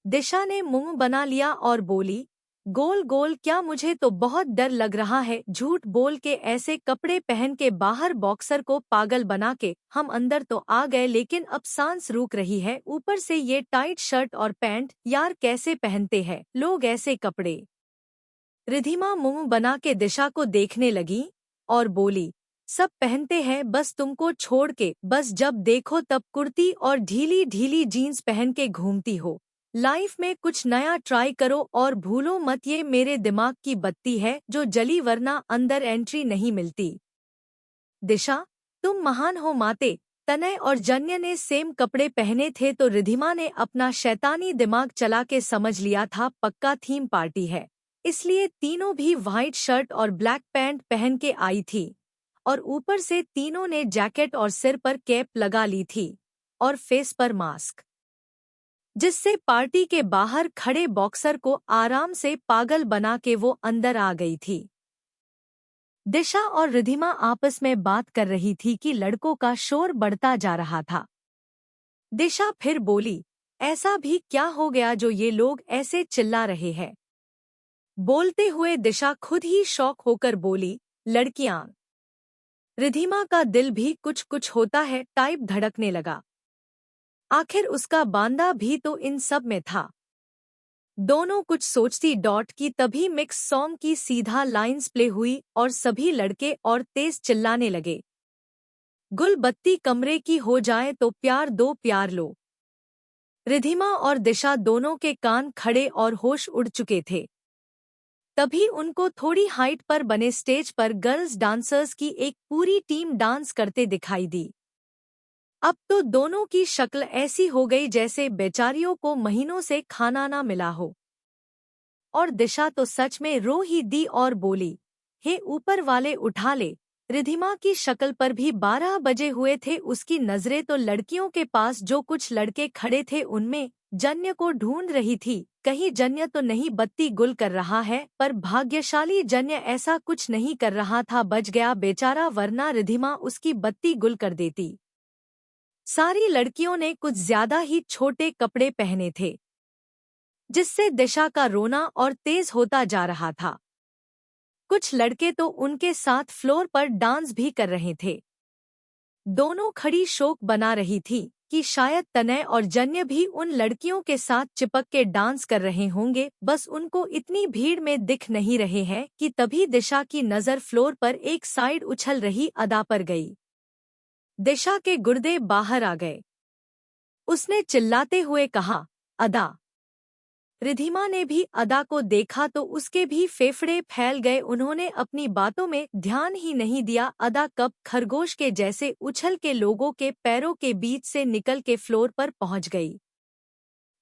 दिशा ने मुंह बना लिया और बोली, गोल गोल क्या, मुझे तो बहुत डर लग रहा है। झूठ बोल के ऐसे कपड़े पहन के बाहर बॉक्सर को पागल बना के हम अंदर तो आ गए, लेकिन अब सांस रुक रही है, ऊपर से ये टाइट शर्ट और पैंट, यार कैसे पहनते हैं लोग ऐसे कपड़े? रिधिमा मुंह बना के दिशा को देखने लगी और बोली, सब पहनते हैं बस तुमको छोड़ के, बस जब देखो तब कुर्ती और ढीली ढीली जीन्स पहन के घूमती हो। लाइफ में कुछ नया ट्राई करो और भूलो मत ये मेरे दिमाग की बत्ती है जो जली, वरना अंदर एंट्री नहीं मिलती। दिशा तुम महान हो माते, तनय और जन्य ने सेम कपड़े पहने थे तो रिधिमा ने अपना शैतानी दिमाग चला के समझ लिया था पक्का थीम पार्टी है, इसलिए तीनों भी व्हाइट शर्ट और ब्लैक पैंट पहन के आई थी और ऊपर से तीनों ने जैकेट और सिर पर कैप लगा ली थी और फेस पर मास्क, जिससे पार्टी के बाहर खड़े बॉक्सर को आराम से पागल बना के वो अंदर आ गई थी। दिशा और रिधिमा आपस में बात कर रही थी कि लड़कों का शोर बढ़ता जा रहा था। दिशा फिर बोली, ऐसा भी क्या हो गया जो ये लोग ऐसे चिल्ला रहे हैं? बोलते हुए दिशा खुद ही शॉक होकर बोली, लड़कियां। रिधिमा का दिल भी कुछ कुछ होता है टाइप धड़कने लगा। आखिर उसका बांदा भी तो इन सब में था। दोनों कुछ सोचती डॉट की तभी मिक्स सॉन्ग की सीधा लाइंस प्ले हुई और सभी लड़के और तेज चिल्लाने लगे, गुल बत्ती कमरे की हो जाए तो प्यार दो प्यार लो। रिधिमा और दिशा दोनों के कान खड़े और होश उड़ चुके थे। तभी उनको थोड़ी हाइट पर बने स्टेज पर गर्ल्स डांसर्स की एक पूरी टीम डांस करते दिखाई दी। अब तो दोनों की शक्ल ऐसी हो गई जैसे बेचारियों को महीनों से खाना ना मिला हो। और दिशा तो सच में रो ही दी और बोली, हे ऊपर वाले उठा ले। रिधिमा की शक्ल पर भी 12 बजे हुए थे। उसकी नजरें तो लड़कियों के पास जो कुछ लड़के खड़े थे उनमें जन्य को ढूंढ रही थी, कहीं जन्य तो नहीं बत्ती गुल कर रहा है। पर भाग्यशाली जन्य ऐसा कुछ नहीं कर रहा था, बच गया बेचारा, वरना रिधिमा उसकी बत्ती गुल कर देती। सारी लड़कियों ने कुछ ज्यादा ही छोटे कपड़े पहने थे, जिससे दिशा का रोना और तेज होता जा रहा था। कुछ लड़के तो उनके साथ फ्लोर पर डांस भी कर रहे थे। दोनों खड़ी शोक बना रही थी कि शायद तनय और जन्य भी उन लड़कियों के साथ चिपक के डांस कर रहे होंगे, बस उनको इतनी भीड़ में दिख नहीं रहे हैं कि तभी दिशा की नज़र फ्लोर पर एक साइड उछल रही अदा पर गई। दिशा के गुर्दे बाहर आ गए। उसने चिल्लाते हुए कहा, अदा। रिधिमा ने भी अदा को देखा तो उसके भी फेफड़े फैल गए। उन्होंने अपनी बातों में ध्यान ही नहीं दिया। अदा कब खरगोश के जैसे उछल के लोगों के पैरों के बीच से निकल के फ्लोर पर पहुंच गई।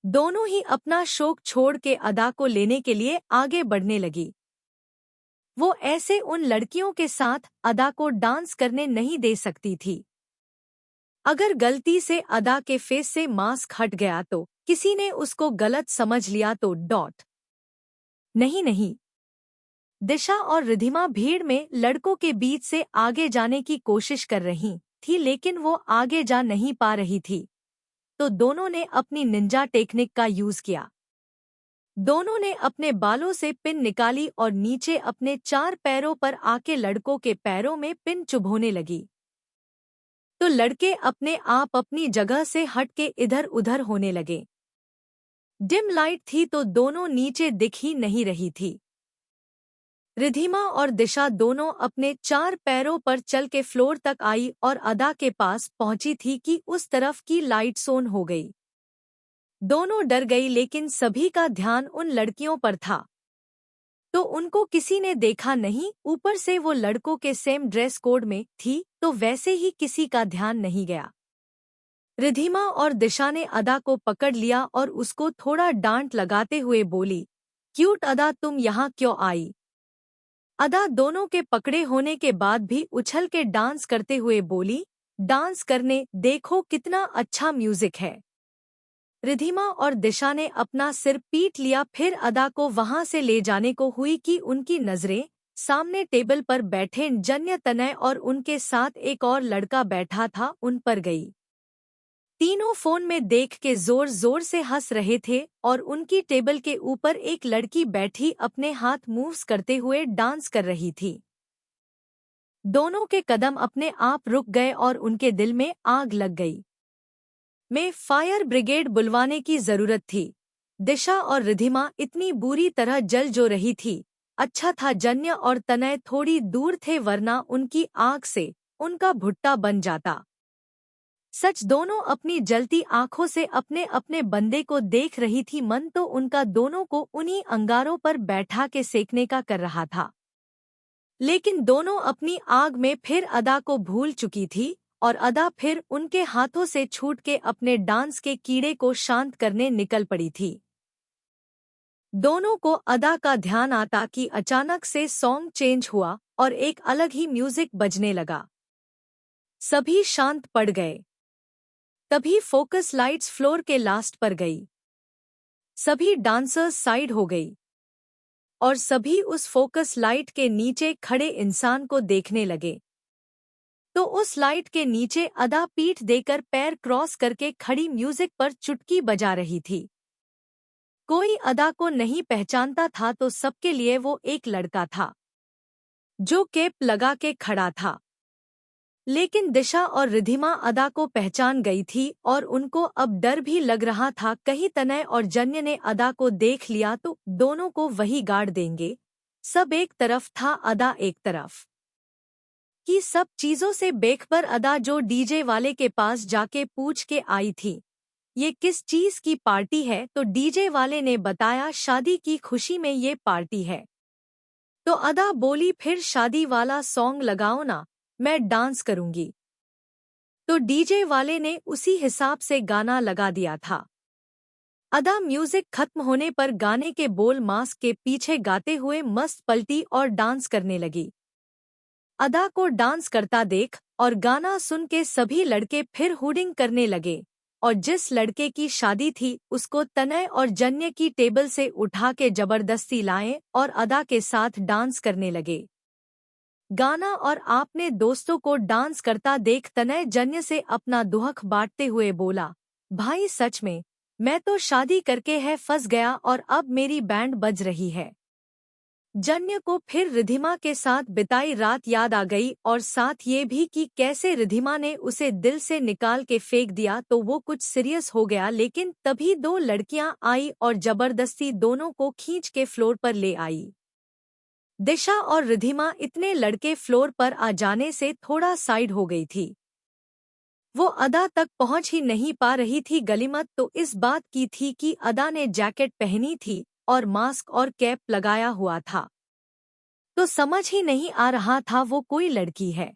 दोनों ही अपना शोक छोड़ के अदा को लेने के लिए आगे बढ़ने लगी। वो ऐसे उन लड़कियों के साथ अदा को डांस करने नहीं दे सकती थी। अगर गलती से अदा के फेस से मास्क हट गया तो किसी ने उसको गलत समझ लिया तो डॉट। नहीं, दिशा और रिधिमा भीड़ में लड़कों के बीच से आगे जाने की कोशिश कर रही थी, लेकिन वो आगे जा नहीं पा रही थी। तो दोनों ने अपनी निंजा टेक्निक का यूज किया। दोनों ने अपने बालों से पिन निकाली और नीचे अपने 4 पैरों पर आके लड़कों के पैरों में पिन चुभोने लगी। तो लड़के अपने आप अपनी जगह से हट के इधर उधर होने लगे। डिम लाइट थी तो दोनों नीचे दिख ही नहीं रही थी। रिधिमा और दिशा दोनों अपने 4 पैरों पर चल के फ्लोर तक आई और अदा के पास पहुंची थी कि उस तरफ की लाइट ऑन हो गई। दोनों डर गई, लेकिन सभी का ध्यान उन लड़कियों पर था। तो उनको किसी ने देखा नहीं, ऊपर से वो लड़कों के सेम ड्रेस कोड में थी तो वैसे ही किसी का ध्यान नहीं गया। रिधिमा और दिशा ने अदा को पकड़ लिया और उसको थोड़ा डांट लगाते हुए बोली, क्यूट अदा, तुम यहाँ क्यों आई? अदा दोनों के पकड़े होने के बाद भी उछल के डांस करते हुए बोली, डांस करने, देखो कितना अच्छा म्यूजिक है। रिधिमा और दिशा ने अपना सिर पीट लिया, फिर अदा को वहां से ले जाने को हुई कि उनकी नजरें सामने टेबल पर बैठे जन्य, तनय और उनके साथ एक और लड़का बैठा था उन पर गई। तीनों फोन में देख के जोर जोर से हंस रहे थे और उनकी टेबल के ऊपर एक लड़की बैठी अपने हाथ मूव्स करते हुए डांस कर रही थी। दोनों के कदम अपने आप रुक गए और उनके दिल में आग लग गई। में फायर ब्रिगेड बुलवाने की जरूरत थी। दिशा और रिधिमा इतनी बुरी तरह जल जो रही थी। अच्छा था जन्य और तनय थोड़ी दूर थे, वरना उनकी आग से उनका भुट्टा बन जाता। सच, दोनों अपनी जलती आंखों से अपने अपने बंदे को देख रही थी। मन तो उनका दोनों को उन्हीं अंगारों पर बैठा के सेकने का कर रहा था, लेकिन दोनों अपनी आग में फिर अदा को भूल चुकी थी और अदा फिर उनके हाथों से छूट के अपने डांस के कीड़े को शांत करने निकल पड़ी थी। दोनों को अदा का ध्यान आता कि अचानक से सॉन्ग चेंज हुआ और एक अलग ही म्यूजिक बजने लगा। सभी शांत पड़ गए। तभी फोकस लाइट्स फ्लोर के लास्ट पर गई। सभी डांसर्स साइड हो गई और सभी उस फोकस लाइट के नीचे खड़े इंसान को देखने लगे। तो उस लाइट के नीचे अदा पीठ देकर पैर क्रॉस करके खड़ी म्यूजिक पर चुटकी बजा रही थी। कोई अदा को नहीं पहचानता था तो सबके लिए वो एक लड़का था जो कैप लगा के खड़ा था। लेकिन दिशा और रिधिमा अदा को पहचान गई थी और उनको अब डर भी लग रहा था कहीं तनय और जन्य ने अदा को देख लिया तो दोनों को वही गाड़ देंगे। सब एक तरफ था, अदा एक तरफ। कि सब चीजों से बेखबर अदा जो डीजे वाले के पास जाके पूछ के आई थी ये किस चीज की पार्टी है, तो डीजे वाले ने बताया शादी की खुशी में ये पार्टी है। तो अदा बोली फिर शादी वाला सॉन्ग लगाओ ना, मैं डांस करूंगी। तो डीजे वाले ने उसी हिसाब से गाना लगा दिया था। अदा म्यूजिक खत्म होने पर गाने के बोल मास्क के पीछे गाते हुए मस्त पलटी और डांस करने लगी। अदा को डांस करता देख और गाना सुन के सभी लड़के फिर हुडिंग करने लगे और जिस लड़के की शादी थी उसको तनय और जन्य की टेबल से उठा के जबरदस्ती लाए और अदा के साथ डांस करने लगे। गाना और आपने दोस्तों को डांस करता देख तनय जन्य से अपना दुहक बांटते हुए बोला, भाई सच में मैं तो शादी करके है फंस गया और अब मेरी बैंड बज रही है। जन्य को फिर रिधिमा के साथ बिताई रात याद आ गई और साथ ये भी कि कैसे रिधिमा ने उसे दिल से निकाल के फेंक दिया तो वो कुछ सीरियस हो गया। लेकिन तभी दो लड़कियां आई और जबरदस्ती दोनों को खींच के फ्लोर पर ले आई। दिशा और रिधिमा इतने लड़के फ्लोर पर आ जाने से थोड़ा साइड हो गई थी। वो अदा तक पहुंच ही नहीं पा रही थी। गलीमत तो इस बात की थी कि अदा ने जैकेट पहनी थी और मास्क और कैप लगाया हुआ था तो समझ ही नहीं आ रहा था वो कोई लड़की है।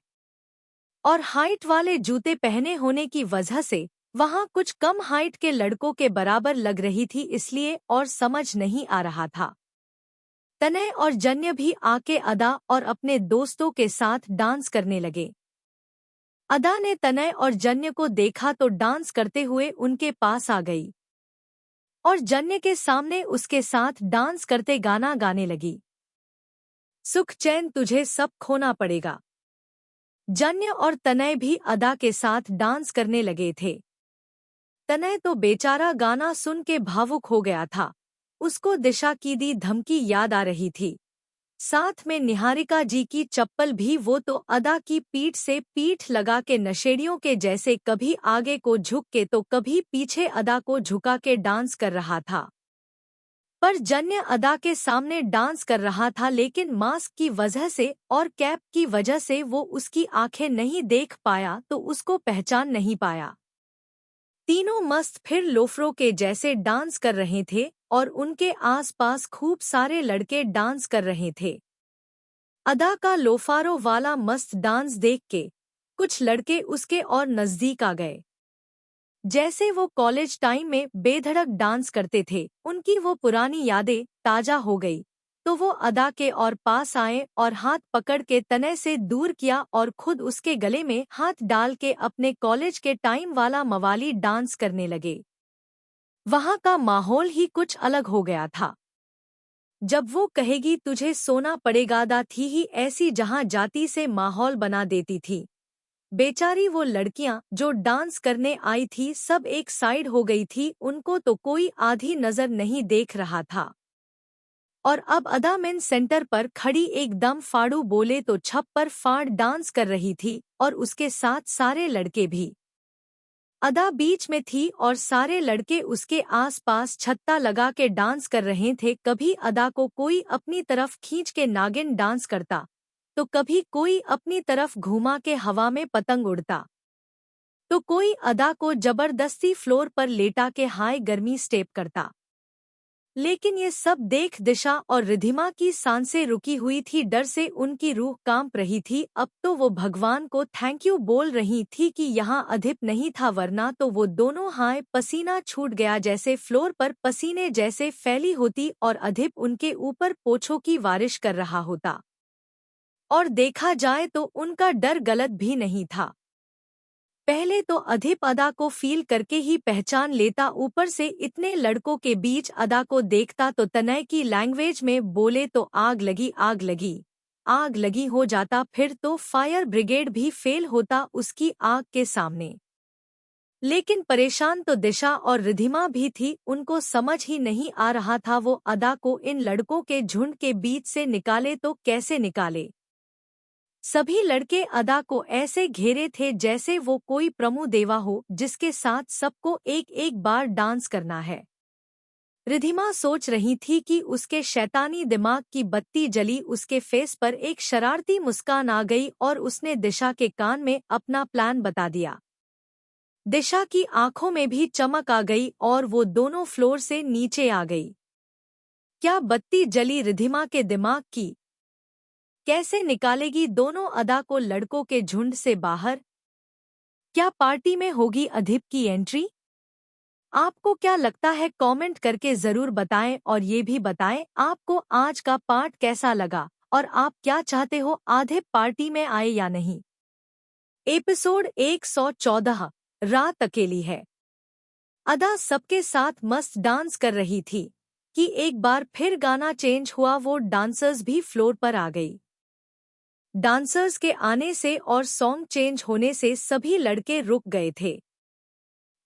और हाइट वाले जूते पहने होने की वजह से वहां कुछ कम हाइट के लड़कों के बराबर लग रही थी, इसलिए और समझ नहीं आ रहा था। तनय और जन्य भी आके अदा और अपने दोस्तों के साथ डांस करने लगे। अदा ने तनय और जन्य को देखा तो डांस करते हुए उनके पास आ गई और जन्य के सामने उसके साथ डांस करते गाना गाने लगी। सुख चैन तुझे सब खोना पड़ेगा। जन्य और तनय भी अदा के साथ डांस करने लगे थे। तनय तो बेचारा गाना सुन के भावुक हो गया था। उसको दिशा की दी धमकी याद आ रही थी। साथ में निहारिका जी की चप्पल भी। वो तो अदा की पीठ से पीठ लगा के नशेड़ियों के जैसे कभी आगे को झुक के तो कभी पीछे अदा को झुका के डांस कर रहा था। पर जन्य अदा के सामने डांस कर रहा था लेकिन मास्क की वजह से और कैप की वजह से वो उसकी आंखें नहीं देख पाया तो उसको पहचान नहीं पाया। तीनों मस्त फिर लोफरों के जैसे डांस कर रहे थे और उनके आसपास खूब सारे लड़के डांस कर रहे थे। अदा का लोफारो वाला मस्त डांस देख के कुछ लड़के उसके और नजदीक आ गए। जैसे वो कॉलेज टाइम में बेधड़क डांस करते थे, उनकी वो पुरानी यादें ताजा हो गई तो वो अदा के और पास आए और हाथ पकड़ के तनय से दूर किया और खुद उसके गले में हाथ डाल के अपने कॉलेज के टाइम वाला मवाली डांस करने लगे। वहाँ का माहौल ही कुछ अलग हो गया था। जब वो कहेगी तुझे सोना पड़ेगा दा थी ही ऐसी जहाँ जाती से माहौल बना देती थी। बेचारी वो लड़कियां जो डांस करने आई थी सब एक साइड हो गई थी, उनको तो कोई आधी नजर नहीं देख रहा था। और अब अदा मेन सेंटर पर खड़ी एकदम फाड़ू बोले तो छप पर फाड़ डांस कर रही थी और उसके साथ सारे लड़के भी। अदा बीच में थी और सारे लड़के उसके आसपास छत्ता लगा के डांस कर रहे थे। कभी अदा को कोई अपनी तरफ खींच के नागिन डांस करता तो कभी कोई अपनी तरफ घुमा के हवा में पतंग उड़ता तो कोई अदा को जबरदस्ती फ्लोर पर लेटा के हाय गर्मी स्टेप करता। लेकिन ये सब देख दिशा और रिधिमा की सांसें रुकी हुई थी, डर से उनकी रूह कांप रही थी। अब तो वो भगवान को थैंक यू बोल रही थी कि यहाँ अधिप नहीं था, वरना तो वो दोनों हाय पसीना छूट गया, जैसे फ्लोर पर पसीने जैसे फैली होती और अधिप उनके ऊपर पोछों की बारिश कर रहा होता। और देखा जाए तो उनका डर गलत भी नहीं था। पहले तो अधिप अदा को फील करके ही पहचान लेता, ऊपर से इतने लड़कों के बीच अदा को देखता तो तनय की लैंग्वेज में बोले तो आग लगी आग लगी आग लगी हो जाता, फिर तो फायर ब्रिगेड भी फेल होता उसकी आग के सामने। लेकिन परेशान तो दिशा और रिधिमा भी थी, उनको समझ ही नहीं आ रहा था वो अदा को इन लड़कों के झुंड के बीच से निकाले तो कैसे निकाले। सभी लड़के अदा को ऐसे घेरे थे जैसे वो कोई प्रमु देवा हो जिसके साथ सबको एक एक बार डांस करना है। रिधिमा सोच रही थी कि उसके शैतानी दिमाग की बत्ती जली, उसके फेस पर एक शरारती मुस्कान आ गई और उसने दिशा के कान में अपना प्लान बता दिया। दिशा की आंखों में भी चमक आ गई और वो दोनों फ्लोर से नीचे आ गई। क्या बत्ती जली रिधिमा के दिमाग की? कैसे निकालेगी दोनों अदा को लड़कों के झुंड से बाहर? क्या पार्टी में होगी अधिप की एंट्री? आपको क्या लगता है कमेंट करके जरूर बताएं, और ये भी बताएं आपको आज का पार्ट कैसा लगा और आप क्या चाहते हो अधिप पार्टी में आए या नहीं। एपिसोड 114 रात अकेली है। अदा सबके साथ मस्त डांस कर रही थी कि एक बार फिर गाना चेंज हुआ, वो डांसर्स भी फ्लोर पर आ गई। डांसर्स के आने से और सॉन्ग चेंज होने से सभी लड़के रुक गए थे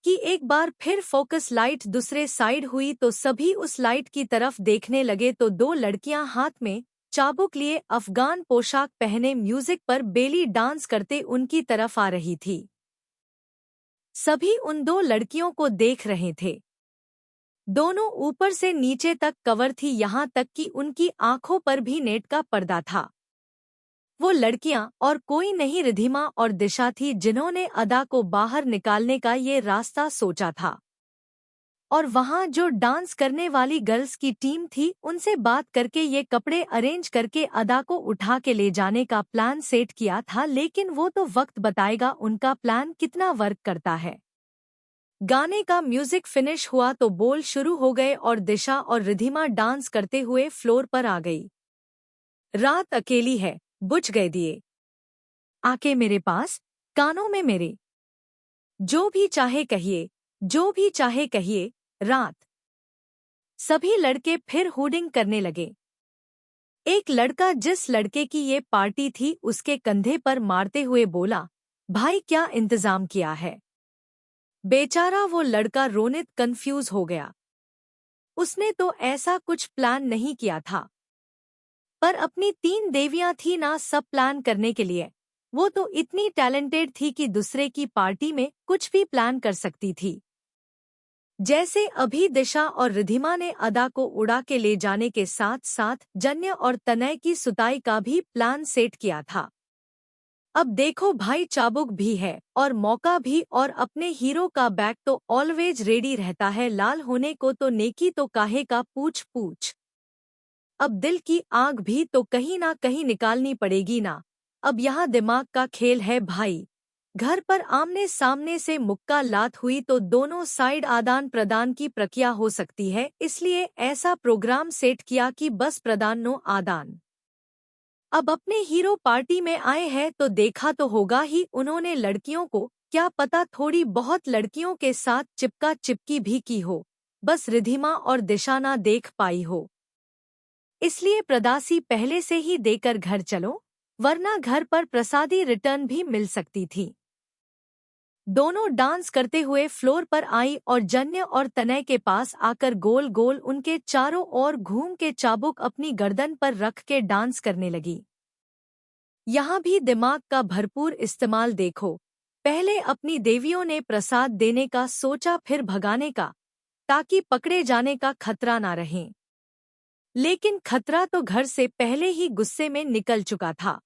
कि एक बार फिर फोकस लाइट दूसरे साइड हुई तो सभी उस लाइट की तरफ देखने लगे तो दो लड़कियां हाथ में चाबुक लिए अफगान पोशाक पहने म्यूजिक पर बेली डांस करते उनकी तरफ आ रही थी। सभी उन दो लड़कियों को देख रहे थे। दोनों ऊपर से नीचे तक कवर थी, यहाँ तक कि उनकी आंखों पर भी नेट का पर्दा था। वो लड़कियां और कोई नहीं रिधिमा और दिशा थी जिन्होंने अदा को बाहर निकालने का ये रास्ता सोचा था। और वहां जो डांस करने वाली गर्ल्स की टीम थी उनसे बात करके ये कपड़े अरेंज करके अदा को उठा के ले जाने का प्लान सेट किया था, लेकिन वो तो वक्त बताएगा उनका प्लान कितना वर्क करता है। गाने का म्यूजिक फिनिश हुआ तो बोल शुरू हो गए और दिशा और रिधिमा डांस करते हुए फ्लोर पर आ गई। रात अकेली है, बुझ गए दिए, आके मेरे पास कानों में मेरे, जो भी चाहे कहिए जो भी चाहे कहिए रात। सभी लड़के फिर हुडिंग करने लगे। एक लड़का जिस लड़के की ये पार्टी थी उसके कंधे पर मारते हुए बोला, भाई क्या इंतजाम किया है? बेचारा वो लड़का रोनित कंफ्यूज हो गया। उसने तो ऐसा कुछ प्लान नहीं किया था, पर अपनी 3 देवियां थी ना सब प्लान करने के लिए। वो तो इतनी टैलेंटेड थी कि दूसरे की पार्टी में कुछ भी प्लान कर सकती थी। जैसे अभी दिशा और रिधिमा ने अदा को उड़ा के ले जाने के साथ साथ जन्य और तनय की सुताई का भी प्लान सेट किया था। अब देखो भाई, चाबुक भी है और मौका भी, और अपने हीरो का बैक तो ऑलवेज रेडी रहता है, लाल होने को तो नेकी तो काहे का पूछ पूछ। अब दिल की आग भी तो कहीं ना कहीं निकालनी पड़ेगी ना। अब यहाँ दिमाग का खेल है भाई। घर पर आमने सामने से मुक्का लात हुई तो दोनों साइड आदान प्रदान की प्रक्रिया हो सकती है, इसलिए ऐसा प्रोग्राम सेट किया कि बस प्रदान नो आदान। अब अपने हीरो पार्टी में आए हैं तो देखा तो होगा ही उन्होंने लड़कियों को, क्या पता थोड़ी बहुत लड़कियों के साथ चिपका चिपकी भी की हो, बस रिधिमा और दिशा ना देख पाई हो। इसलिए प्रदासी पहले से ही देकर घर चलो, वरना घर पर प्रसादी रिटर्न भी मिल सकती थी। दोनों डांस करते हुए फ्लोर पर आई और जन्य और तनय के पास आकर गोल गोल उनके चारों ओर घूम के चाबुक अपनी गर्दन पर रख के डांस करने लगी। यहाँ भी दिमाग का भरपूर इस्तेमाल देखो। पहले अपनी देवियों ने प्रसाद देने का सोचा, फिर भगाने का, ताकि पकड़े जाने का खतरा ना रहे। लेकिन खतरा तो घर से पहले ही गुस्से में निकल चुका था।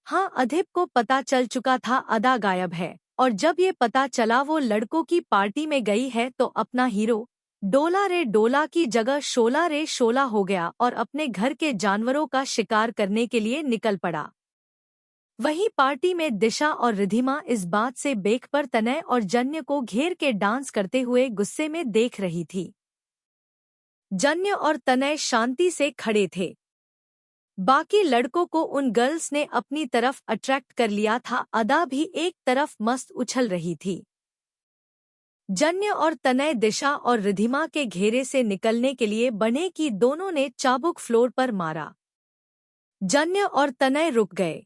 हाँ, अधिप को पता चल चुका था अदा गायब है, और जब ये पता चला वो लड़कों की पार्टी में गई है तो अपना हीरो डोला रे डोला की जगह शोला रे शोला हो गया और अपने घर के जानवरों का शिकार करने के लिए निकल पड़ा। वहीं पार्टी में दिशा और रिधिमा इस बात से बेख पर तनय और जन्य को घेर के डांस करते हुए गुस्से में देख रही थी। जन्य और तनय शांति से खड़े थे। बाकी लड़कों को उन गर्ल्स ने अपनी तरफ अट्रैक्ट कर लिया था। अदा भी एक तरफ मस्त उछल रही थी। जन्य और तनय दिशा और रिधिमा के घेरे से निकलने के लिए बढ़े कि दोनों ने चाबुक फ्लोर पर मारा। जन्य और तनय रुक गए।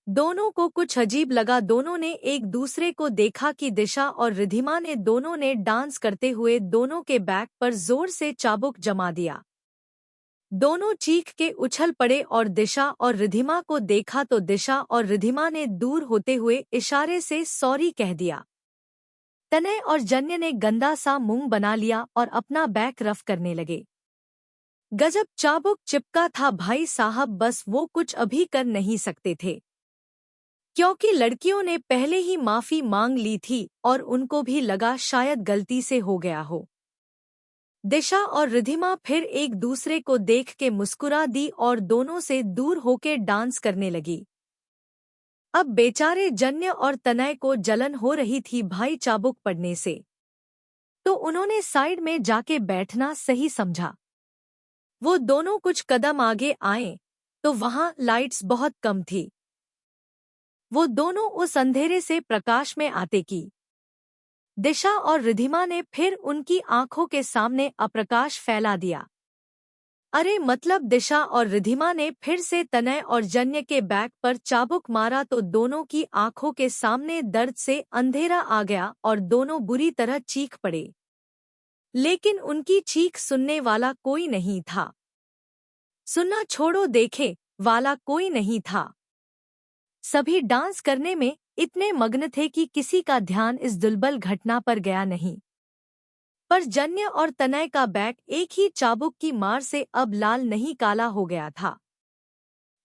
दोनों को कुछ अजीब लगा। दोनों ने एक दूसरे को देखा कि दिशा और रिधिमा ने दोनों ने डांस करते हुए दोनों के बैक पर जोर से चाबुक जमा दिया। दोनों चीख के उछल पड़े और दिशा और रिधिमा को देखा तो दिशा और रिधिमा ने दूर होते हुए इशारे से सॉरी कह दिया। तनय और जन्य ने गंदा सा मुंह बना लिया और अपना बैक रफ करने लगे। गजब चाबुक चिपका था भाई साहब, बस वो कुछ अभी कर नहीं सकते थे क्योंकि लड़कियों ने पहले ही माफी मांग ली थी और उनको भी लगा शायद गलती से हो गया हो। दिशा और रिधिमा फिर एक दूसरे को देख के मुस्कुरा दी और दोनों से दूर होके डांस करने लगी। अब बेचारे जन्य और तनय को जलन हो रही थी भाई चाबुक पड़ने से, तो उन्होंने साइड में जाके बैठना सही समझा। वो दोनों कुछ कदम आगे आए तो वहां लाइट्स बहुत कम थी। वो दोनों उस अंधेरे से प्रकाश में आते की दिशा और रिधिमा ने फिर उनकी आंखों के सामने अप्रकाश फैला दिया। अरे मतलब दिशा और रिधिमा ने फिर से तनय और जन्य के बैक पर चाबुक मारा तो दोनों की आंखों के सामने दर्द से अंधेरा आ गया और दोनों बुरी तरह चीख पड़े। लेकिन उनकी चीख सुनने वाला कोई नहीं था। सुनना छोड़ो, देखे वाला कोई नहीं था। सभी डांस करने में इतने मग्न थे कि किसी का ध्यान इस दुर्बल घटना पर गया नहीं। पर जन्य और तनय का बैक एक ही चाबुक की मार से अब लाल नहीं काला हो गया था।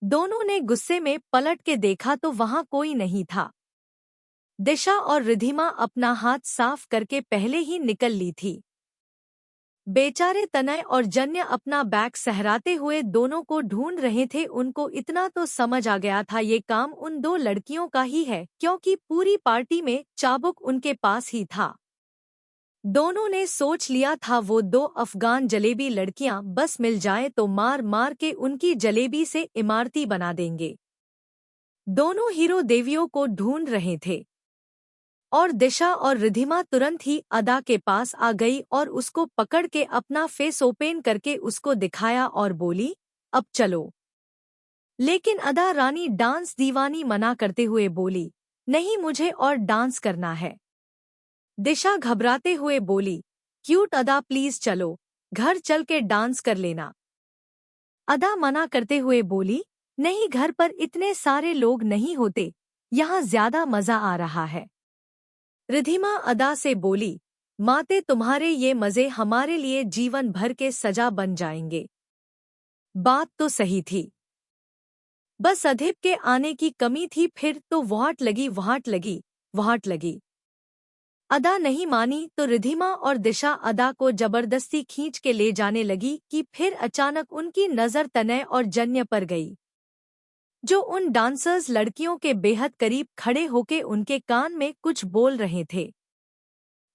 दोनों ने गुस्से में पलट के देखा तो वहां कोई नहीं था। दिशा और रिधिमा अपना हाथ साफ करके पहले ही निकल ली थी। बेचारे तनय और जन्य अपना बैग सहराते हुए दोनों को ढूंढ रहे थे। उनको इतना तो समझ आ गया था ये काम उन दो लड़कियों का ही है क्योंकि पूरी पार्टी में चाबुक उनके पास ही था। दोनों ने सोच लिया था वो दो अफगान जलेबी लड़कियां बस मिल जाए तो मार मार के उनकी जलेबी से इमारती बना देंगे। दोनों हीरो देवियों को ढूंढ रहे थे और दिशा और रिधिमा तुरंत ही अदा के पास आ गई और उसको पकड़ के अपना फेस ओपन करके उसको दिखाया और बोली, अब चलो। लेकिन अदा रानी डांस दीवानी मना करते हुए बोली, नहीं मुझे और डांस करना है। दिशा घबराते हुए बोली, क्यूट अदा प्लीज चलो, घर चल के डांस कर लेना। अदा मना करते हुए बोली, नहीं घर पर इतने सारे लोग नहीं होते, यहाँ ज्यादा मजा आ रहा है। रिधिमा अदा से बोली, माते तुम्हारे ये मजे हमारे लिए जीवन भर के सजा बन जाएंगे। बात तो सही थी, बस अधीब के आने की कमी थी। फिर तो वहाट लगी वहाट लगी वहाट लगी। अदा नहीं मानी तो रिधिमा और दिशा अदा को जबरदस्ती खींच के ले जाने लगी कि फिर अचानक उनकी नजर तनय और जन्य पर गई, जो उन डांसर्स लड़कियों के बेहद करीब खड़े होके उनके कान में कुछ बोल रहे थे।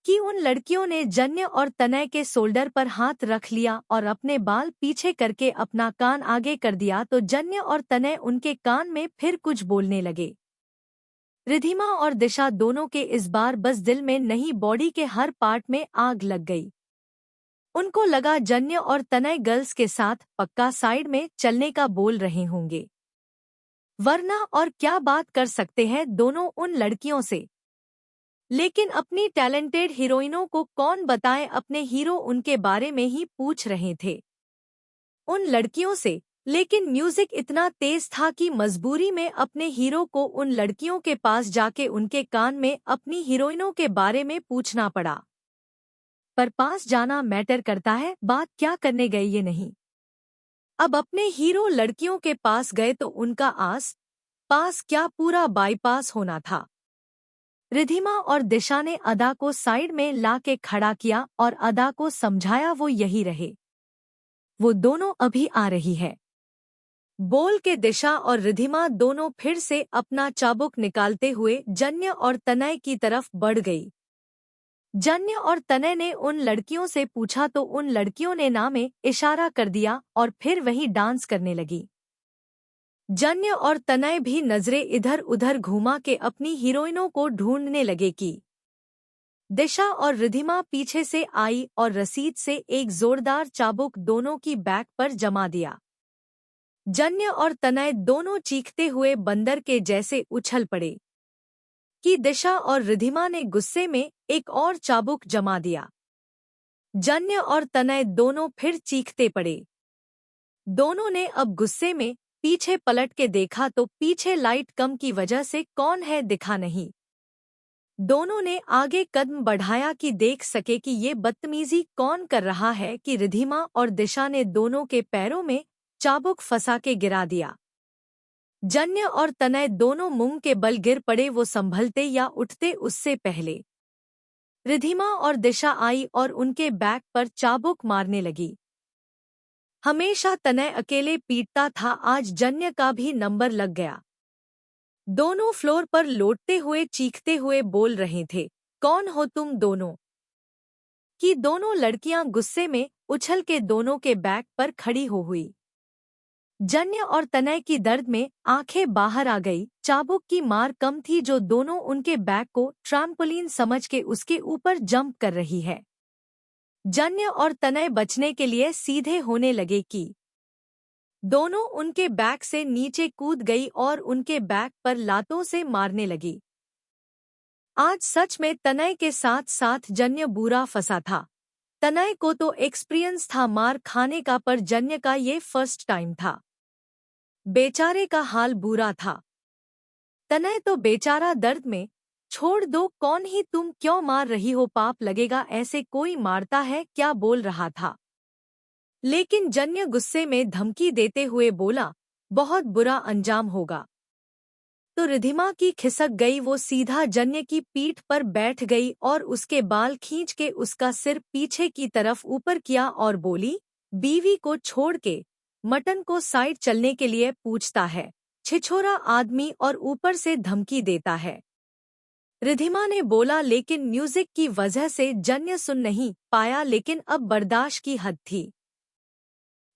कि उन लड़कियों ने जन्य और तनय के शोल्डर पर हाथ रख लिया और अपने बाल पीछे करके अपना कान आगे कर दिया तो जन्य और तनय उनके कान में फिर कुछ बोलने लगे। रिधिमा और दिशा दोनों के इस बार बस दिल में नहीं बॉडी के हर पार्ट में आग लग गई। उनको लगा जन्य और तनय गर्ल्स के साथ पक्का साइड में चलने का बोल रहे होंगे, वरना और क्या बात कर सकते हैं दोनों उन लड़कियों से। लेकिन अपनी टैलेंटेड हीरोइनों को कौन बताए, अपने हीरो उनके बारे में ही पूछ रहे थे उन लड़कियों से। लेकिन म्यूजिक इतना तेज था कि मजबूरी में अपने हीरो को उन लड़कियों के पास जाके उनके कान में अपनी हीरोइनों के बारे में पूछना पड़ा। पर पास जाना मैटर करता है, बात क्या करने गए ये नहीं। अब अपने हीरो लड़कियों के पास गए तो उनका आस पास क्या पूरा बाईपास होना था। रिधिमा और दिशा ने अदा को साइड में ला के खड़ा किया और अदा को समझाया वो यही रहे, वो दोनों अभी आ रही है। बोल के दिशा और रिधिमा दोनों फिर से अपना चाबुक निकालते हुए जन्य और तनय की तरफ बढ़ गई। जन्य और तनय ने उन लड़कियों से पूछा तो उन लड़कियों ने ना में इशारा कर दिया और फिर वही डांस करने लगी। जन्य और तनय भी नजरें इधर उधर घुमा के अपनी हीरोइनों को ढूंढने लगे कि दिशा और रिधिमा पीछे से आई और रसीद से एक जोरदार चाबुक दोनों की बैक पर जमा दिया। जन्य और तनय दोनों चीखते हुए बंदर के जैसे उछल पड़े कि दिशा और रिधिमा ने गुस्से में एक और चाबुक जमा दिया। जन्य और तनय दोनों फिर चीखते पड़े। दोनों ने अब गुस्से में पीछे पलट के देखा तो पीछे लाइट कम की वजह से कौन है दिखा नहीं। दोनों ने आगे कदम बढ़ाया कि देख सके कि ये बदतमीजी कौन कर रहा है कि रिधिमा और दिशा ने दोनों के पैरों में चाबुक फंसा के गिरा दिया। जन्य और तनय दोनों मुंह के बल गिर पड़े, वो संभलते या उठते उससे पहले। रिधिमा और दिशा आई और उनके बैक पर चाबुक मारने लगी। हमेशा तनय अकेले पीटता था, आज जन्य का भी नंबर लग गया। दोनों फ्लोर पर लौटते हुए चीखते हुए बोल रहे थे, कौन हो तुम दोनों? कि दोनों लड़कियां गुस्से में उछल के दोनों के बैक पर खड़ी हो हुई। जन्य और तनय की दर्द में आंखें बाहर आ गई। चाबुक की मार कम थी जो दोनों उनके बैक को ट्रैम्पोलिन समझ के उसके ऊपर जंप कर रही है। जन्य और तनय बचने के लिए सीधे होने लगे कि दोनों उनके बैक से नीचे कूद गई और उनके बैक पर लातों से मारने लगी। आज सच में तनय के साथ साथ जन्य बुरा फंसा था। तनय को तो एक्सपीरियंस था मार खाने का, पर जन्य का ये फर्स्ट टाइम था। बेचारे का हाल बुरा था। तनय तो बेचारा दर्द में, छोड़ दो, कौन ही तुम, क्यों मार रही हो, पाप लगेगा, ऐसे कोई मारता है क्या, बोल रहा था। लेकिन जन्य गुस्से में धमकी देते हुए बोला, बहुत बुरा अंजाम होगा। तो रिधिमा की खिसक गई, वो सीधा जन्य की पीठ पर बैठ गई और उसके बाल खींच के उसका सिर पीछे की तरफ ऊपर किया और बोली, बीवी को छोड़ के मटन को साइड चलने के लिए पूछता है, छिछोरा आदमी, और ऊपर से धमकी देता है। रिधिमा ने बोला, लेकिन म्यूजिक की वजह से जन्य सुन नहीं पाया, लेकिन अब बर्दाश्त की हद थी।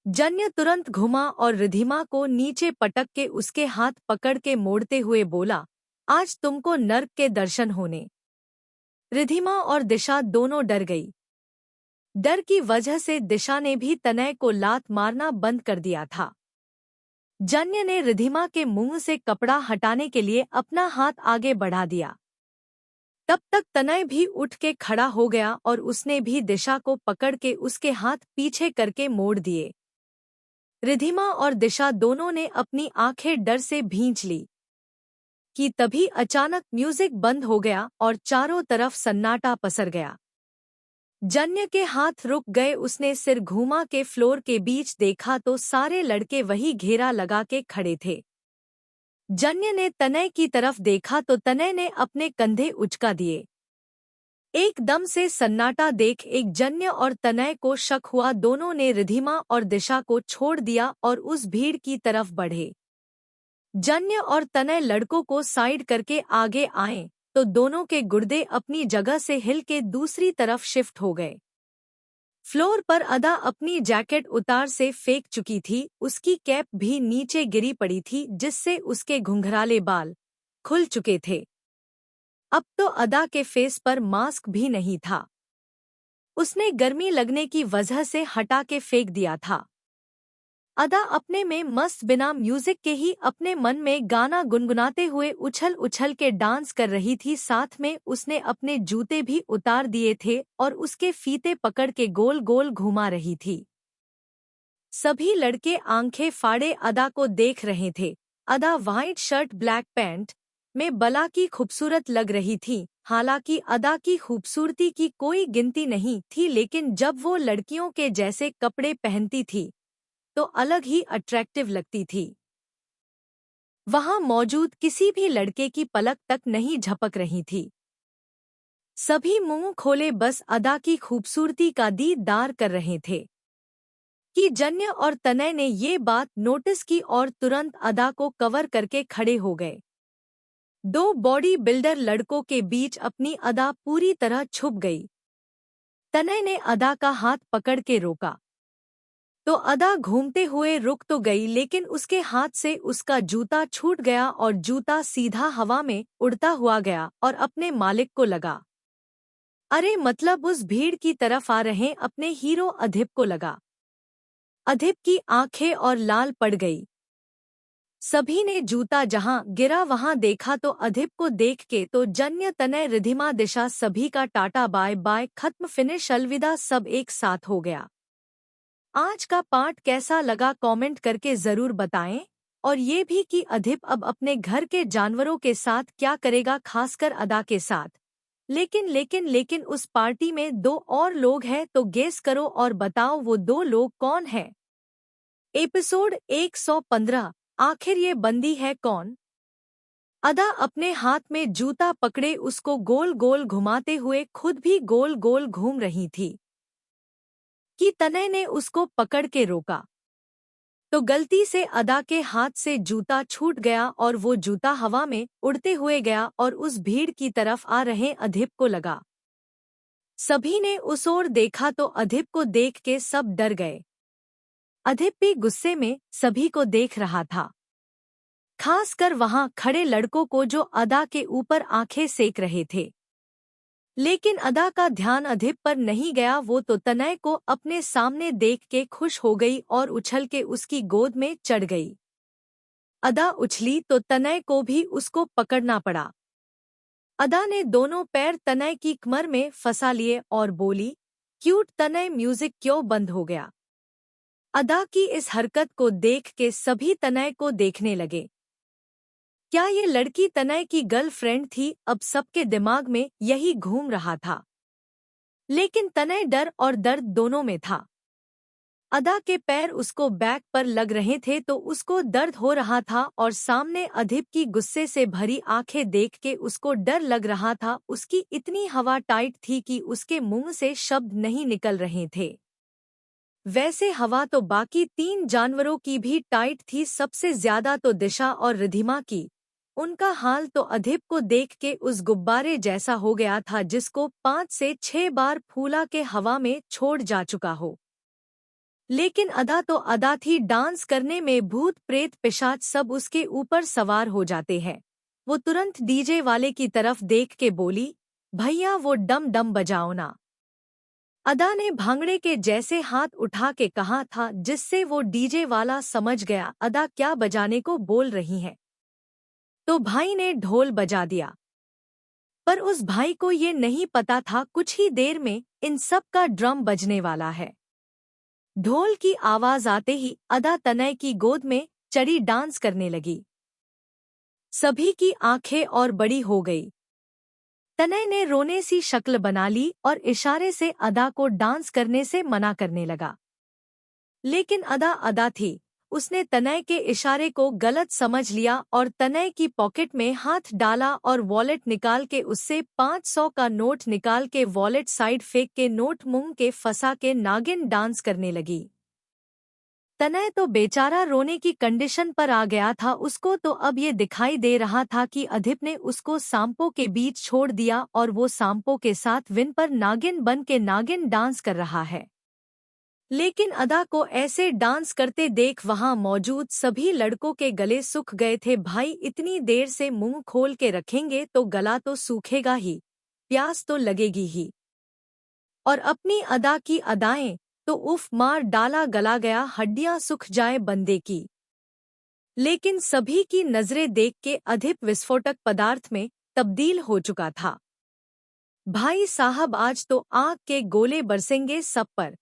जन्य तुरंत घुमा और रिधिमा को नीचे पटक के उसके हाथ पकड़ के मोड़ते हुए बोला, आज तुमको नर्क के दर्शन होने। रिधिमा और दिशा दोनों डर गई। डर की वजह से दिशा ने भी तनय को लात मारना बंद कर दिया था। जन्य ने रिधिमा के मुंह से कपड़ा हटाने के लिए अपना हाथ आगे बढ़ा दिया। तब तक तनय भी उठ के खड़ा हो गया और उसने भी दिशा को पकड़ के उसके हाथ पीछे करके मोड़ दिए। रिधिमा और दिशा दोनों ने अपनी आंखें डर से भींच ली कि तभी अचानक म्यूजिक बंद हो गया और चारों तरफ सन्नाटा पसर गया। जन्य के हाथ रुक गए, उसने सिर घुमा के फ्लोर के बीच देखा तो सारे लड़के वही घेरा लगा के खड़े थे। जन्य ने तनय की तरफ देखा तो तनय ने अपने कंधे उचका दिए। एकदम से सन्नाटा देख एक जन्य और तनय को शक हुआ। दोनों ने रिधिमा और दिशा को छोड़ दिया और उस भीड़ की तरफ बढ़े। जन्य और तनय लड़कों को साइड करके आगे आए तो दोनों के गुर्दे अपनी जगह से हिल के दूसरी तरफ शिफ्ट हो गए। फ्लोर पर अदा अपनी जैकेट उतार से फेंक चुकी थी, उसकी कैप भी नीचे गिरी पड़ी थी जिससे उसके घुंघराले बाल खुल चुके थे। अब तो अदा के फेस पर मास्क भी नहीं था, उसने गर्मी लगने की वजह से हटा के फेंक दिया था। अदा अपने में मस्त बिना म्यूजिक के ही अपने मन में गाना गुनगुनाते हुए उछल उछल के डांस कर रही थी। साथ में उसने अपने जूते भी उतार दिए थे और उसके फीते पकड़ के गोल गोल घुमा रही थी। सभी लड़के आंखें फाड़े अदा को देख रहे थे। अदा व्हाइट शर्ट ब्लैक पैंट में बला की खूबसूरत लग रही थी। हालांकि अदा की खूबसूरती की कोई गिनती नहीं थी, लेकिन जब वो लड़कियों के जैसे कपड़े पहनती थी तो अलग ही अट्रैक्टिव लगती थी। वहां मौजूद किसी भी लड़के की पलक तक नहीं झपक रही थी। सभी मुंह खोले बस अदा की खूबसूरती का दीदार कर रहे थे कि जन्य और तनय ने ये बात नोटिस की और तुरंत अदा को कवर करके खड़े हो गए। दो बॉडी बिल्डर लड़कों के बीच अपनी अदा पूरी तरह छुप गई। तनय ने अदा का हाथ पकड़ के रोका तो अदा घूमते हुए रुक तो गई, लेकिन उसके हाथ से उसका जूता छूट गया और जूता सीधा हवा में उड़ता हुआ गया और अपने मालिक को लगा। अरे मतलब उस भीड़ की तरफ आ रहे अपने हीरो अधिप को लगा। अधिप की आंखें और लाल पड़ गई। सभी ने जूता जहां गिरा वहां देखा तो अधिप को देख के तो जन्य तनय रिधिमा दिशा सभी का टाटा बाय बाय खत्म, फिनिश, अलविदा, सब एक साथ हो गया। आज का पार्ट कैसा लगा कमेंट करके जरूर बताएं, और ये भी कि अधिप अब अपने घर के जानवरों के साथ क्या करेगा, खासकर अदा के साथ। लेकिन उस पार्टी में दो और लोग हैं, तो गेस करो और बताओ वो दो लोग कौन हैं। एपिसोड 115, आखिर ये बंदी है कौन। अदा अपने हाथ में जूता पकड़े उसको गोल गोल घुमाते हुए खुद भी गोल गोल घूम रही थी कि तनय ने उसको पकड़ के रोका तो गलती से अदा के हाथ से जूता छूट गया और वो जूता हवा में उड़ते हुए गया और उस भीड़ की तरफ आ रहे अधिप को लगा। सभी ने उस ओर देखा तो अधिप को देख के सब डर गए। अधिप भी गुस्से में सभी को देख रहा था, खासकर वहां खड़े लड़कों को जो अदा के ऊपर आंखें सेक रहे थे। लेकिन अदा का ध्यान अधिप पर नहीं गया, वो तो तनय को अपने सामने देख के खुश हो गई और उछल के उसकी गोद में चढ़ गई। अदा उछली तो तनय को भी उसको पकड़ना पड़ा। अदा ने दोनों पैर तनय की कमर में फंसा लिए और बोली, क्यूट तनय, म्यूजिक क्यों बंद हो गया। अदा की इस हरकत को देख के सभी तनय को देखने लगे। क्या ये लड़की तनय की गर्लफ्रेंड थी? अब सबके दिमाग में यही घूम रहा था। लेकिन तनय डर और दर्द दोनों में था। अदा के पैर उसको बैक पर लग रहे थे तो उसको दर्द हो रहा था, और सामने अधिप की गुस्से से भरी आंखें देख के उसको डर लग रहा था। उसकी इतनी हवा टाइट थी कि उसके मुंह से शब्द नहीं निकल रहे थे। वैसे हवा तो बाकी तीन जानवरों की भी टाइट थी, सबसे ज्यादा तो दिशा और रिधिमा की। उनका हाल तो अधिप को देख के उस गुब्बारे जैसा हो गया था जिसको 5 से 6 बार फूला के हवा में छोड़ जा चुका हो। लेकिन अदा तो अदा थी, डांस करने में भूत प्रेत पिशाच सब उसके ऊपर सवार हो जाते हैं। वो तुरंत डीजे वाले की तरफ देख के बोली, भैया वो डम डम बजाओ ना। अदा ने भांगड़े के जैसे हाथ उठा के कहा था, जिससे वो डीजे वाला समझ गया अदा क्या बजाने को बोल रही है। तो भाई ने ढोल बजा दिया। पर उस भाई को ये नहीं पता था कुछ ही देर में इन सब का ड्रम बजने वाला है। ढोल की आवाज आते ही अदा तनय की गोद में चढ़ी डांस करने लगी। सभी की आंखें और बड़ी हो गई। तनय ने रोने सी शक्ल बना ली और इशारे से अदा को डांस करने से मना करने लगा। लेकिन अदा अदा थी, उसने तनय के इशारे को गलत समझ लिया और तनय की पॉकेट में हाथ डाला और वॉलेट निकाल के उससे 500 का नोट निकाल के वॉलेट साइड फेंक के नोट मुंह के फंसा के नागिन डांस करने लगी। तनय तो बेचारा रोने की कंडीशन पर आ गया था। उसको तो अब ये दिखाई दे रहा था कि अधिप ने उसको सांपों के बीच छोड़ दिया और वो सांपों के साथ विन पर नागिन बन के नागिन डांस कर रहा है। लेकिन अदा को ऐसे डांस करते देख वहां मौजूद सभी लड़कों के गले सूख गए थे। भाई इतनी देर से मुंह खोल के रखेंगे तो गला तो सूखेगा ही, प्यास तो लगेगी ही। और अपनी अदा की अदाएं तो उफ मार डाला, गला गया, हड्डियां सूख जाए बंदे की। लेकिन सभी की नजरें देख के अधिप विस्फोटक पदार्थ में तब्दील हो चुका था। भाई साहब आज तो आग के गोले बरसेंगे सब पर।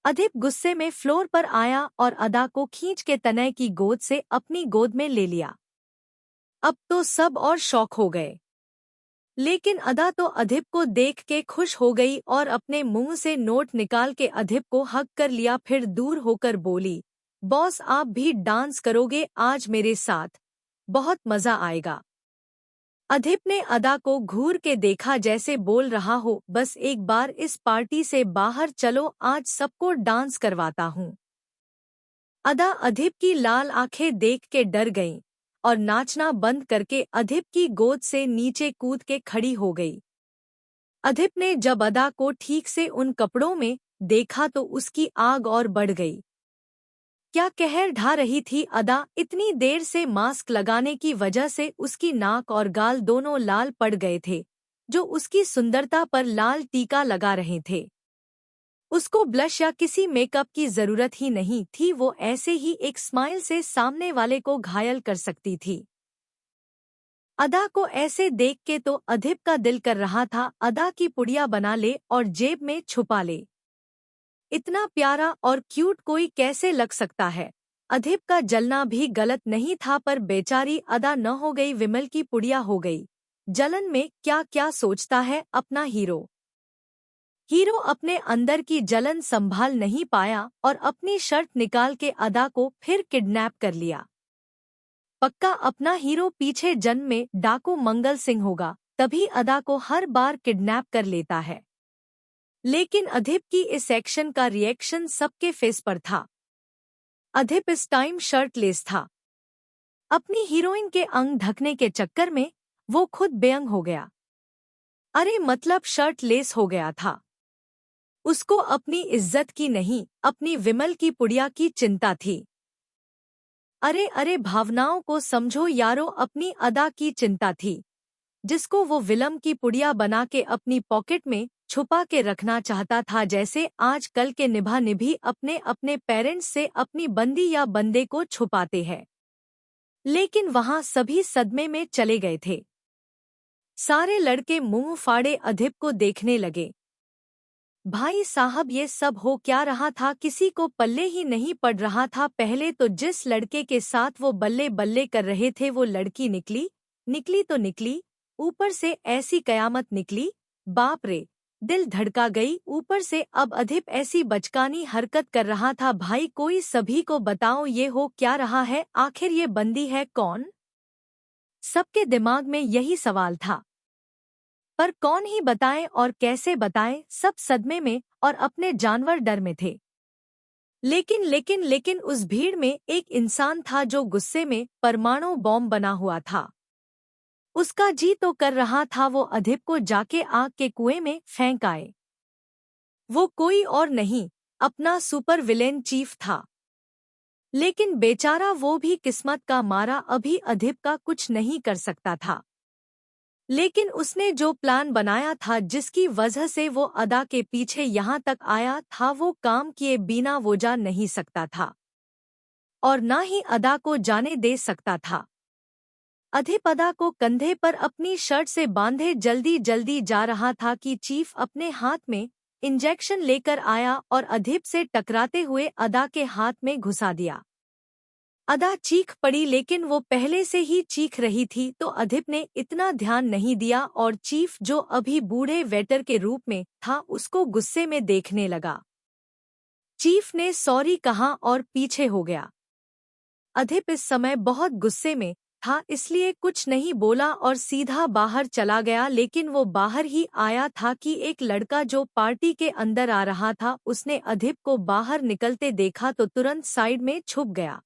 अधिप गुस्से में फ्लोर पर आया और अदा को खींच के तनय की गोद से अपनी गोद में ले लिया। अब तो सब और शौक हो गए। लेकिन अदा तो अधिप को देख के खुश हो गई और अपने मुंह से नोट निकाल के अधिप को हग कर लिया। फिर दूर होकर बोली, बॉस आप भी डांस करोगे आज मेरे साथ? बहुत मजा आएगा। अधिप ने अदा को घूर के देखा, जैसे बोल रहा हो, बस एक बार इस पार्टी से बाहर चलो, आज सबको डांस करवाता हूँ। अदा अधिप की लाल आंखें देख के डर गईं और नाचना बंद करके अधिप की गोद से नीचे कूद के खड़ी हो गई। अधिप ने जब अदा को ठीक से उन कपड़ों में देखा तो उसकी आग और बढ़ गई। क्या कहर ढा रही थी अदा! इतनी देर से मास्क लगाने की वजह से उसकी नाक और गाल दोनों लाल पड़ गए थे, जो उसकी सुंदरता पर लाल टीका लगा रहे थे। उसको ब्लश या किसी मेकअप की जरूरत ही नहीं थी, वो ऐसे ही एक स्माइल से सामने वाले को घायल कर सकती थी। अदा को ऐसे देख के तो अधिप का दिल कर रहा था अदा की पुड़िया बना ले और जेब में छुपा ले। इतना प्यारा और क्यूट कोई कैसे लग सकता है। अधिप का जलना भी गलत नहीं था, पर बेचारी अदा न हो गई, विमल की पुड़िया हो गई। जलन में क्या क्या सोचता है अपना हीरो। हीरो अपने अंदर की जलन संभाल नहीं पाया और अपनी शर्ट निकाल के अदा को फिर किडनैप कर लिया। पक्का अपना हीरो पीछे जन्म में डाकू मंगल सिंह होगा, तभी अदा को हर बार किडनैप कर लेता है। लेकिन अधिप की इस एक्शन का रिएक्शन सबके फेस पर था। अधिप इस टाइम शर्टलेस था। अपनी हीरोइन के अंग ढकने के चक्कर में वो खुद बेअंग हो गया। अरे मतलब शर्टलेस हो गया था। उसको अपनी इज्जत की नहीं, अपनी विमल की पुड़िया की चिंता थी। अरे अरे भावनाओं को समझो यारो, अपनी अदा की चिंता थी, जिसको वो विलम की पुड़िया बना के अपनी पॉकेट में छुपा के रखना चाहता था, जैसे आज कल के निभा निभी अपने अपने पेरेंट्स से अपनी बंदी या बंदे को छुपाते हैं। लेकिन वहां सभी सदमे में चले गए थे। सारे लड़के मुंह फाड़े अधिप को देखने लगे। भाई साहब, ये सब हो क्या रहा था, किसी को पल्ले ही नहीं पड़ रहा था। पहले तो जिस लड़के के साथ वो बल्ले बल्ले कर रहे थे वो लड़की निकली तो निकली, ऊपर से ऐसी कयामत निकली, बाप रे, दिल धड़का गई। ऊपर से अब अधिप ऐसी बचकानी हरकत कर रहा था। भाई कोई सभी को बताओ, ये हो क्या रहा है, आखिर ये बंदी है कौन? सबके दिमाग में यही सवाल था, पर कौन ही बताए और कैसे बताए। सब सदमे में और अपने जानवर डर में थे। लेकिन उस भीड़ में एक इंसान था जो गुस्से में परमाणु बॉम्ब बना हुआ था। उसका जी तो कर रहा था वो अधिप को जाके आग के कुएं में फेंक आए। वो कोई और नहीं, अपना सुपर विलेन चीफ था। लेकिन बेचारा वो भी किस्मत का मारा अभी अधिप का कुछ नहीं कर सकता था। लेकिन उसने जो प्लान बनाया था, जिसकी वजह से वो अदा के पीछे यहाँ तक आया था, वो काम किए बिना वो जा नहीं सकता था और ना ही अदा को जाने दे सकता था। अधिप अदा को कंधे पर अपनी शर्ट से बांधे जल्दी जल्दी जा रहा था कि चीफ अपने हाथ में इंजेक्शन लेकर आया और अधिप से टकराते हुए अदा के हाथ में घुसा दिया। अदा चीख पड़ी, लेकिन वो पहले से ही चीख रही थी तो अधिप ने इतना ध्यान नहीं दिया और चीफ, जो अभी बूढ़े वेटर के रूप में था, उसको गुस्से में देखने लगा। चीफ ने सॉरी कहा और पीछे हो गया। अधिप इस समय बहुत गुस्से में था, इसलिए कुछ नहीं बोला और सीधा बाहर चला गया। लेकिन वो बाहर ही आया था कि एक लड़का जो पार्टी के अंदर आ रहा था, उसने अधिप को बाहर निकलते देखा तो तुरंत साइड में छुप गया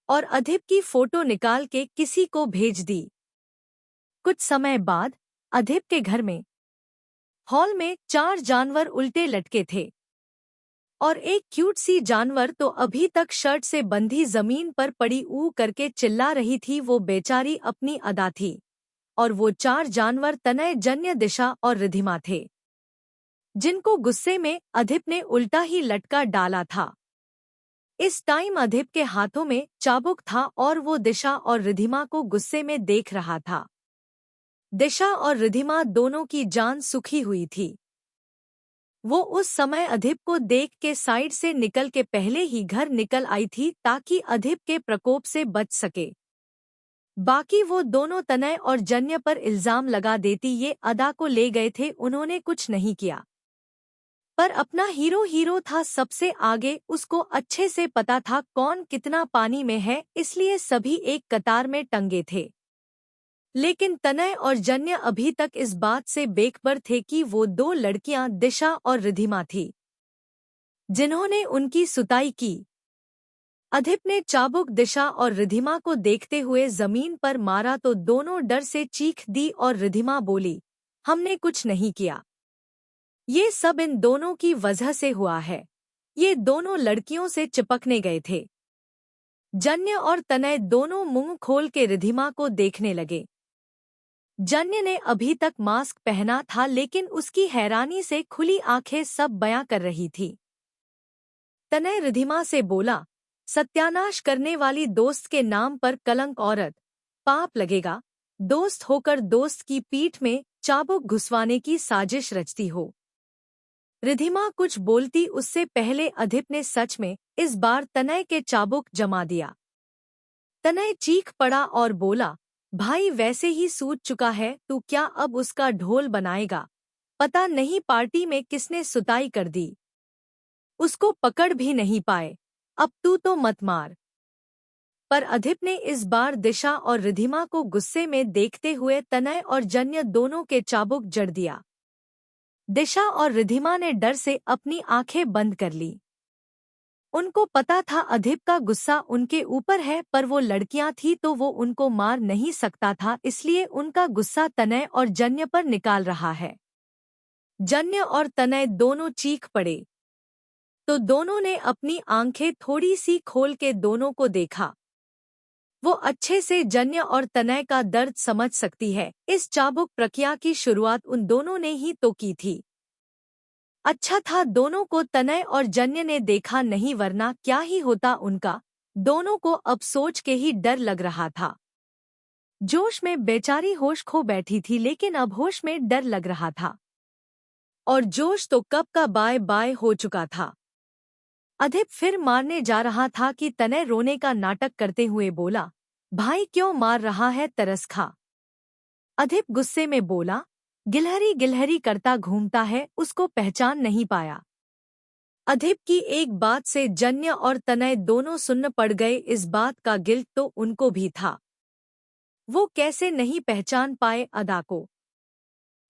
और अधिप की फोटो निकाल के किसी को भेज दी। कुछ समय बाद अधिप के घर में हॉल में 4 जानवर उल्टे लटके थे और एक क्यूट सी जानवर तो अभी तक शर्ट से बंधी जमीन पर पड़ी ऊ करके चिल्ला रही थी। वो बेचारी अपनी अदा थी और वो 4 जानवर तनय, जन्य, दिशा और रिधिमा थे, जिनको गुस्से में अधिप ने उल्टा ही लटका डाला था। इस टाइम अधिप के हाथों में चाबुक था और वो दिशा और रिधिमा को गुस्से में देख रहा था। दिशा और रिधिमा दोनों की जान सुखी हुई थी। वो उस समय अधिप को देख के साइड से निकल के पहले ही घर निकल आई थी ताकि अधिप के प्रकोप से बच सके। बाकी वो दोनों तनय और जन्य पर इल्जाम लगा देती, ये अदा को ले गए थे, उन्होंने कुछ नहीं किया। पर अपना हीरो था सबसे आगे, उसको अच्छे से पता था कौन कितना पानी में है, इसलिए सभी एक कतार में टंगे थे। लेकिन तनय और जन्य अभी तक इस बात से बेखबर थे कि वो दो लड़कियां दिशा और रिधिमा थी जिन्होंने उनकी सुताई की। अधिप ने चाबुक दिशा और रिधिमा को देखते हुए जमीन पर मारा तो दोनों डर से चीख दी और रिधिमा बोली, हमने कुछ नहीं किया। ये सब इन दोनों की वजह से हुआ है। ये दोनों लड़कियों से चिपकने गए थे। जन्य और तनय दोनों मुंह खोल के रिधिमा को देखने लगे। जन्य ने अभी तक मास्क पहना था लेकिन उसकी हैरानी से खुली आंखें सब बयां कर रही थी। तनय रिधिमा से बोला, सत्यानाश करने वाली दोस्त के नाम पर कलंक औरत, पाप लगेगा। दोस्त होकर दोस्त की पीठ में चाबुक घुसवाने की साजिश रचती हो। रिधिमा कुछ बोलती उससे पहले अधिप ने सच में इस बार तनय के चाबुक जमा दिया। तनय चीख पड़ा और बोला, भाई वैसे ही सूझ चुका है, तू क्या अब उसका ढोल बनाएगा? पता नहीं पार्टी में किसने सुताई कर दी, उसको पकड़ भी नहीं पाए। अब तू तो मत मार। पर अधिप ने इस बार दिशा और रिधिमा को गुस्से में देखते हुए तनय और जन्य दोनों के चाबुक जड़ दिया। दिशा और रिधिमा ने डर से अपनी आंखें बंद कर ली। उनको पता था अधिप का गुस्सा उनके ऊपर है, पर वो लड़कियां थी तो वो उनको मार नहीं सकता था, इसलिए उनका गुस्सा तनय और जन्य पर निकाल रहा है। जन्य और तनय दोनों चीख पड़े तो दोनों ने अपनी आंखें थोड़ी सी खोल के दोनों को देखा। वो अच्छे से जन्य और तनय का दर्द समझ सकती है। इस चाबुक प्रक्रिया की शुरुआत उन दोनों ने ही तो की थी। अच्छा था दोनों को तनय और जन्य ने देखा नहीं, वरना क्या ही होता उनका। दोनों को अब सोच के ही डर लग रहा था। जोश में बेचारी होश खो बैठी थी, लेकिन अब होश में डर लग रहा था और जोश तो कब का बाय बाय हो चुका था। अधिप फिर मारने जा रहा था कि तनय रोने का नाटक करते हुए बोला, भाई क्यों मार रहा है, तरस खा। अधिप गुस्से में बोला, गिलहरी गिलहरी करता घूमता है, उसको पहचान नहीं पाया। अधिप की एक बात से जन्य और तनय दोनों सुन्न पड़ गए। इस बात का गिल्ट तो उनको भी था। वो कैसे नहीं पहचान पाए अदा को।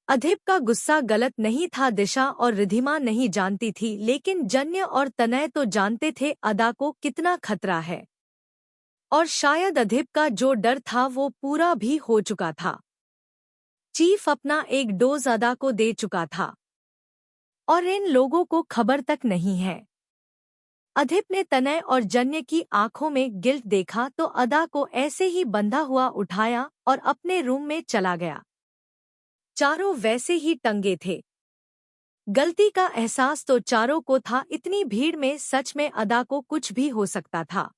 अधिप का गुस्सा गलत नहीं था, दिशा और रिधिमा नहीं जानती थी, लेकिन जन्य और तनय तो जानते थे अदा को कितना खतरा है। और शायद अधिप का जो डर था वो पूरा भी हो चुका था। चीफ अपना एक डोज अदा को दे चुका था और इन लोगों को खबर तक नहीं है। अधिप ने तनय और जन्य की आंखों में गिल्ट देखा तो अदा को ऐसे ही बंधा हुआ उठाया और अपने रूम में चला गया। चारों वैसे ही टंगे थे। गलती का एहसास तो चारों को था। इतनी भीड़ में सच में अदा को कुछ भी हो सकता था,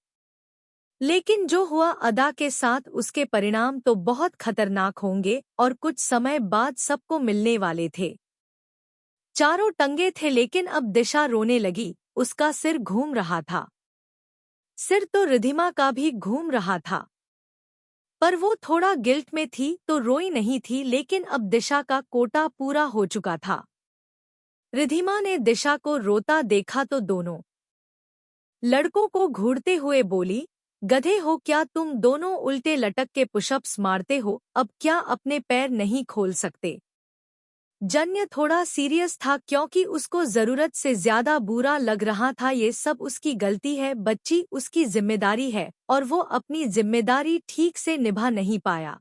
लेकिन जो हुआ अदा के साथ उसके परिणाम तो बहुत खतरनाक होंगे और कुछ समय बाद सबको मिलने वाले थे। चारों टंगे थे, लेकिन अब दिशा रोने लगी। उसका सिर घूम रहा था। सिर तो रिधिमा का भी घूम रहा था, पर वो थोड़ा गिल्ट में थी तो रोई नहीं थी, लेकिन अब दिशा का कोटा पूरा हो चुका था। रिधिमा ने दिशा को रोता देखा तो दोनों लड़कों को घूरते हुए बोली, गधे हो क्या तुम दोनों, उल्टे लटक के पुशअप्स मारते हो, अब क्या अपने पैर नहीं खोल सकते? जन्य थोड़ा सीरियस था क्योंकि उसको जरूरत से ज्यादा बुरा लग रहा था। ये सब उसकी गलती है, बच्ची उसकी जिम्मेदारी है और वो अपनी जिम्मेदारी ठीक से निभा नहीं पाया।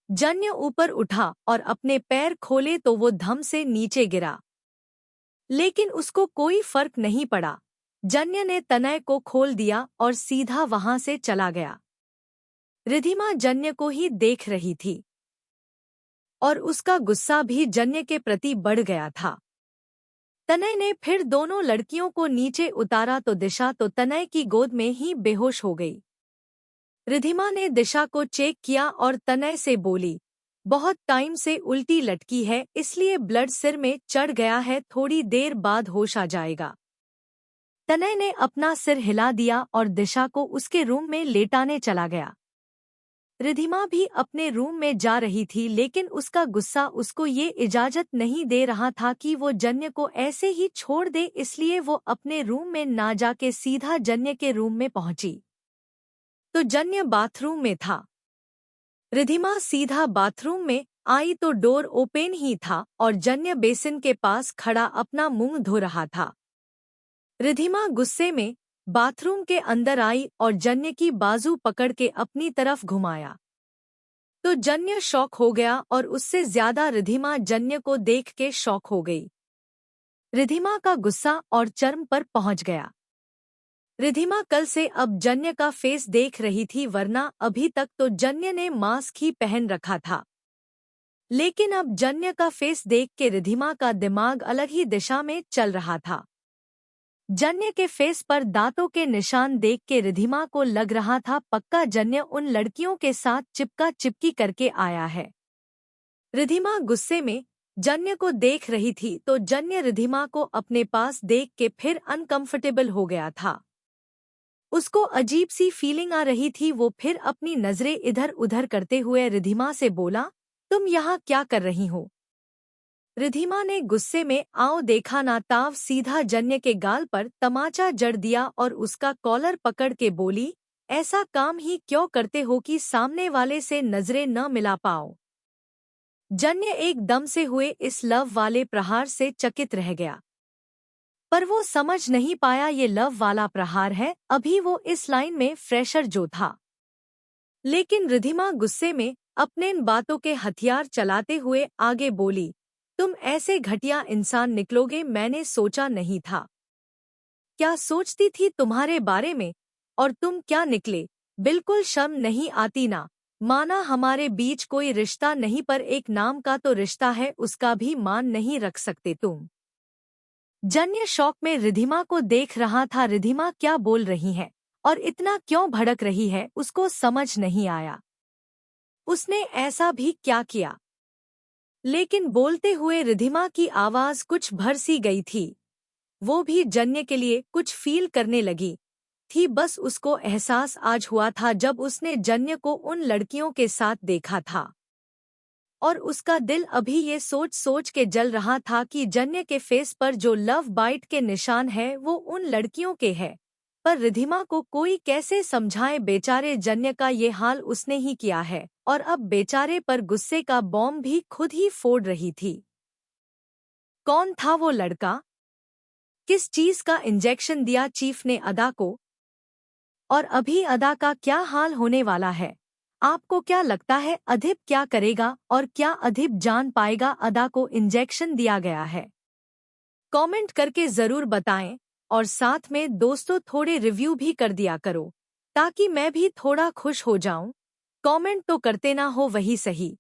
जन्य ऊपर उठा और अपने पैर खोले तो वो धम से नीचे गिरा, लेकिन उसको कोई फर्क नहीं पड़ा। जन्य ने तनय को खोल दिया और सीधा वहां से चला गया। रिधिमा जन्य को ही देख रही थी और उसका गुस्सा भी जन्य के प्रति बढ़ गया था। तनय ने फिर दोनों लड़कियों को नीचे उतारा तो दिशा तो तनय की गोद में ही बेहोश हो गई। रिधिमा ने दिशा को चेक किया और तनय से बोली, बहुत टाइम से उल्टी लटकी है, इसलिए ब्लड सिर में चढ़ गया है, थोड़ी देर बाद होश आ जाएगा। तनय ने अपना सिर हिला दिया और दिशा को उसके रूम में लेटाने चला गया। रिधिमा भी अपने रूम में जा रही थी, लेकिन उसका गुस्सा उसको ये इजाजत नहीं दे रहा था कि वो जन्य को ऐसे ही छोड़ दे, इसलिए वो अपने रूम में ना जाके सीधा जन्य के रूम में पहुंची तो जन्य बाथरूम में था। रिधिमा सीधा बाथरूम में आई तो डोर ओपन ही था और जन्य बेसिन के पास खड़ा अपना मुंह धो रहा था। रिधिमा गुस्से में बाथरूम के अंदर आई और जन्य की बाजू पकड़ के अपनी तरफ घुमाया तो जन्य शॉक हो गया और उससे ज्यादा रिधिमा जन्य को देख के शॉक हो गई। रिधिमा का गुस्सा और चरम पर पहुंच गया। रिधिमा कल से अब जन्य का फेस देख रही थी, वरना अभी तक तो जन्य ने मास्क ही पहन रखा था। लेकिन अब जन्य का फेस देख के रिधिमा का दिमाग अलग ही दिशा में चल रहा था। जन्य के फेस पर दांतों के निशान देख के रिधिमा को लग रहा था पक्का जन्य उन लड़कियों के साथ चिपका चिपकी करके आया है। रिधिमा गुस्से में जन्य को देख रही थी तो जन्य रिधिमा को अपने पास देख के फिर अनकंफर्टेबल हो गया था। उसको अजीब सी फीलिंग आ रही थी। वो फिर अपनी नजरें इधर उधर करते हुए रिधिमा से बोला, तुम यहाँ क्या कर रही हो? रिधिमा ने गुस्से में आओ देखा ना ताव सीधा जन्य के गाल पर तमाचा जड़ दिया और उसका कॉलर पकड़ के बोली, ऐसा काम ही क्यों करते हो कि सामने वाले से नजरें न मिला पाओ? जन्य एकदम से हुए इस लव वाले प्रहार से चकित रह गया, पर वो समझ नहीं पाया ये लव वाला प्रहार है। अभी वो इस लाइन में फ्रेशर जो था। लेकिन रिधिमा गुस्से में अपने इन बातों के हथियार चलाते हुए आगे बोली, तुम ऐसे घटिया इंसान निकलोगे मैंने सोचा नहीं था। क्या सोचती थी तुम्हारे बारे में, और तुम क्या निकले? बिल्कुल शर्म नहीं आती ना? माना हमारे बीच कोई रिश्ता नहीं पर एक नाम का तो रिश्ता है, उसका भी मान नहीं रख सकते तुम? जन्य शौक में रिधिमा को देख रहा था। रिधिमा क्या बोल रही है और इतना क्यों भड़क रही है उसको समझ नहीं आया। उसने ऐसा भी क्या किया? लेकिन बोलते हुए रिधिमा की आवाज कुछ भर सी गई थी। वो भी जन्य के लिए कुछ फील करने लगी थी। बस उसको एहसास आज हुआ था जब उसने जन्य को उन लड़कियों के साथ देखा था, और उसका दिल अभी ये सोच सोच के जल रहा था कि जन्य के फेस पर जो लव बाइट के निशान है वो उन लड़कियों के हैं। पर रिधिमा को कोई कैसे समझाए, बेचारे जन्य का ये हाल उसने ही किया है और अब बेचारे पर गुस्से का बॉम्ब भी खुद ही फोड़ रही थी। कौन था वो लड़का? किस चीज का इंजेक्शन दिया चीफ ने अदा को? और अभी अदा का क्या हाल होने वाला है? आपको क्या लगता है अदीप क्या करेगा और क्या अदीप जान पाएगा अदा को इंजेक्शन दिया गया है? कमेंट करके जरूर बताएं और साथ में दोस्तों थोड़े रिव्यू भी कर दिया करो ताकि मैं भी थोड़ा खुश हो जाऊं। कमेंट तो करते ना हो वही सही।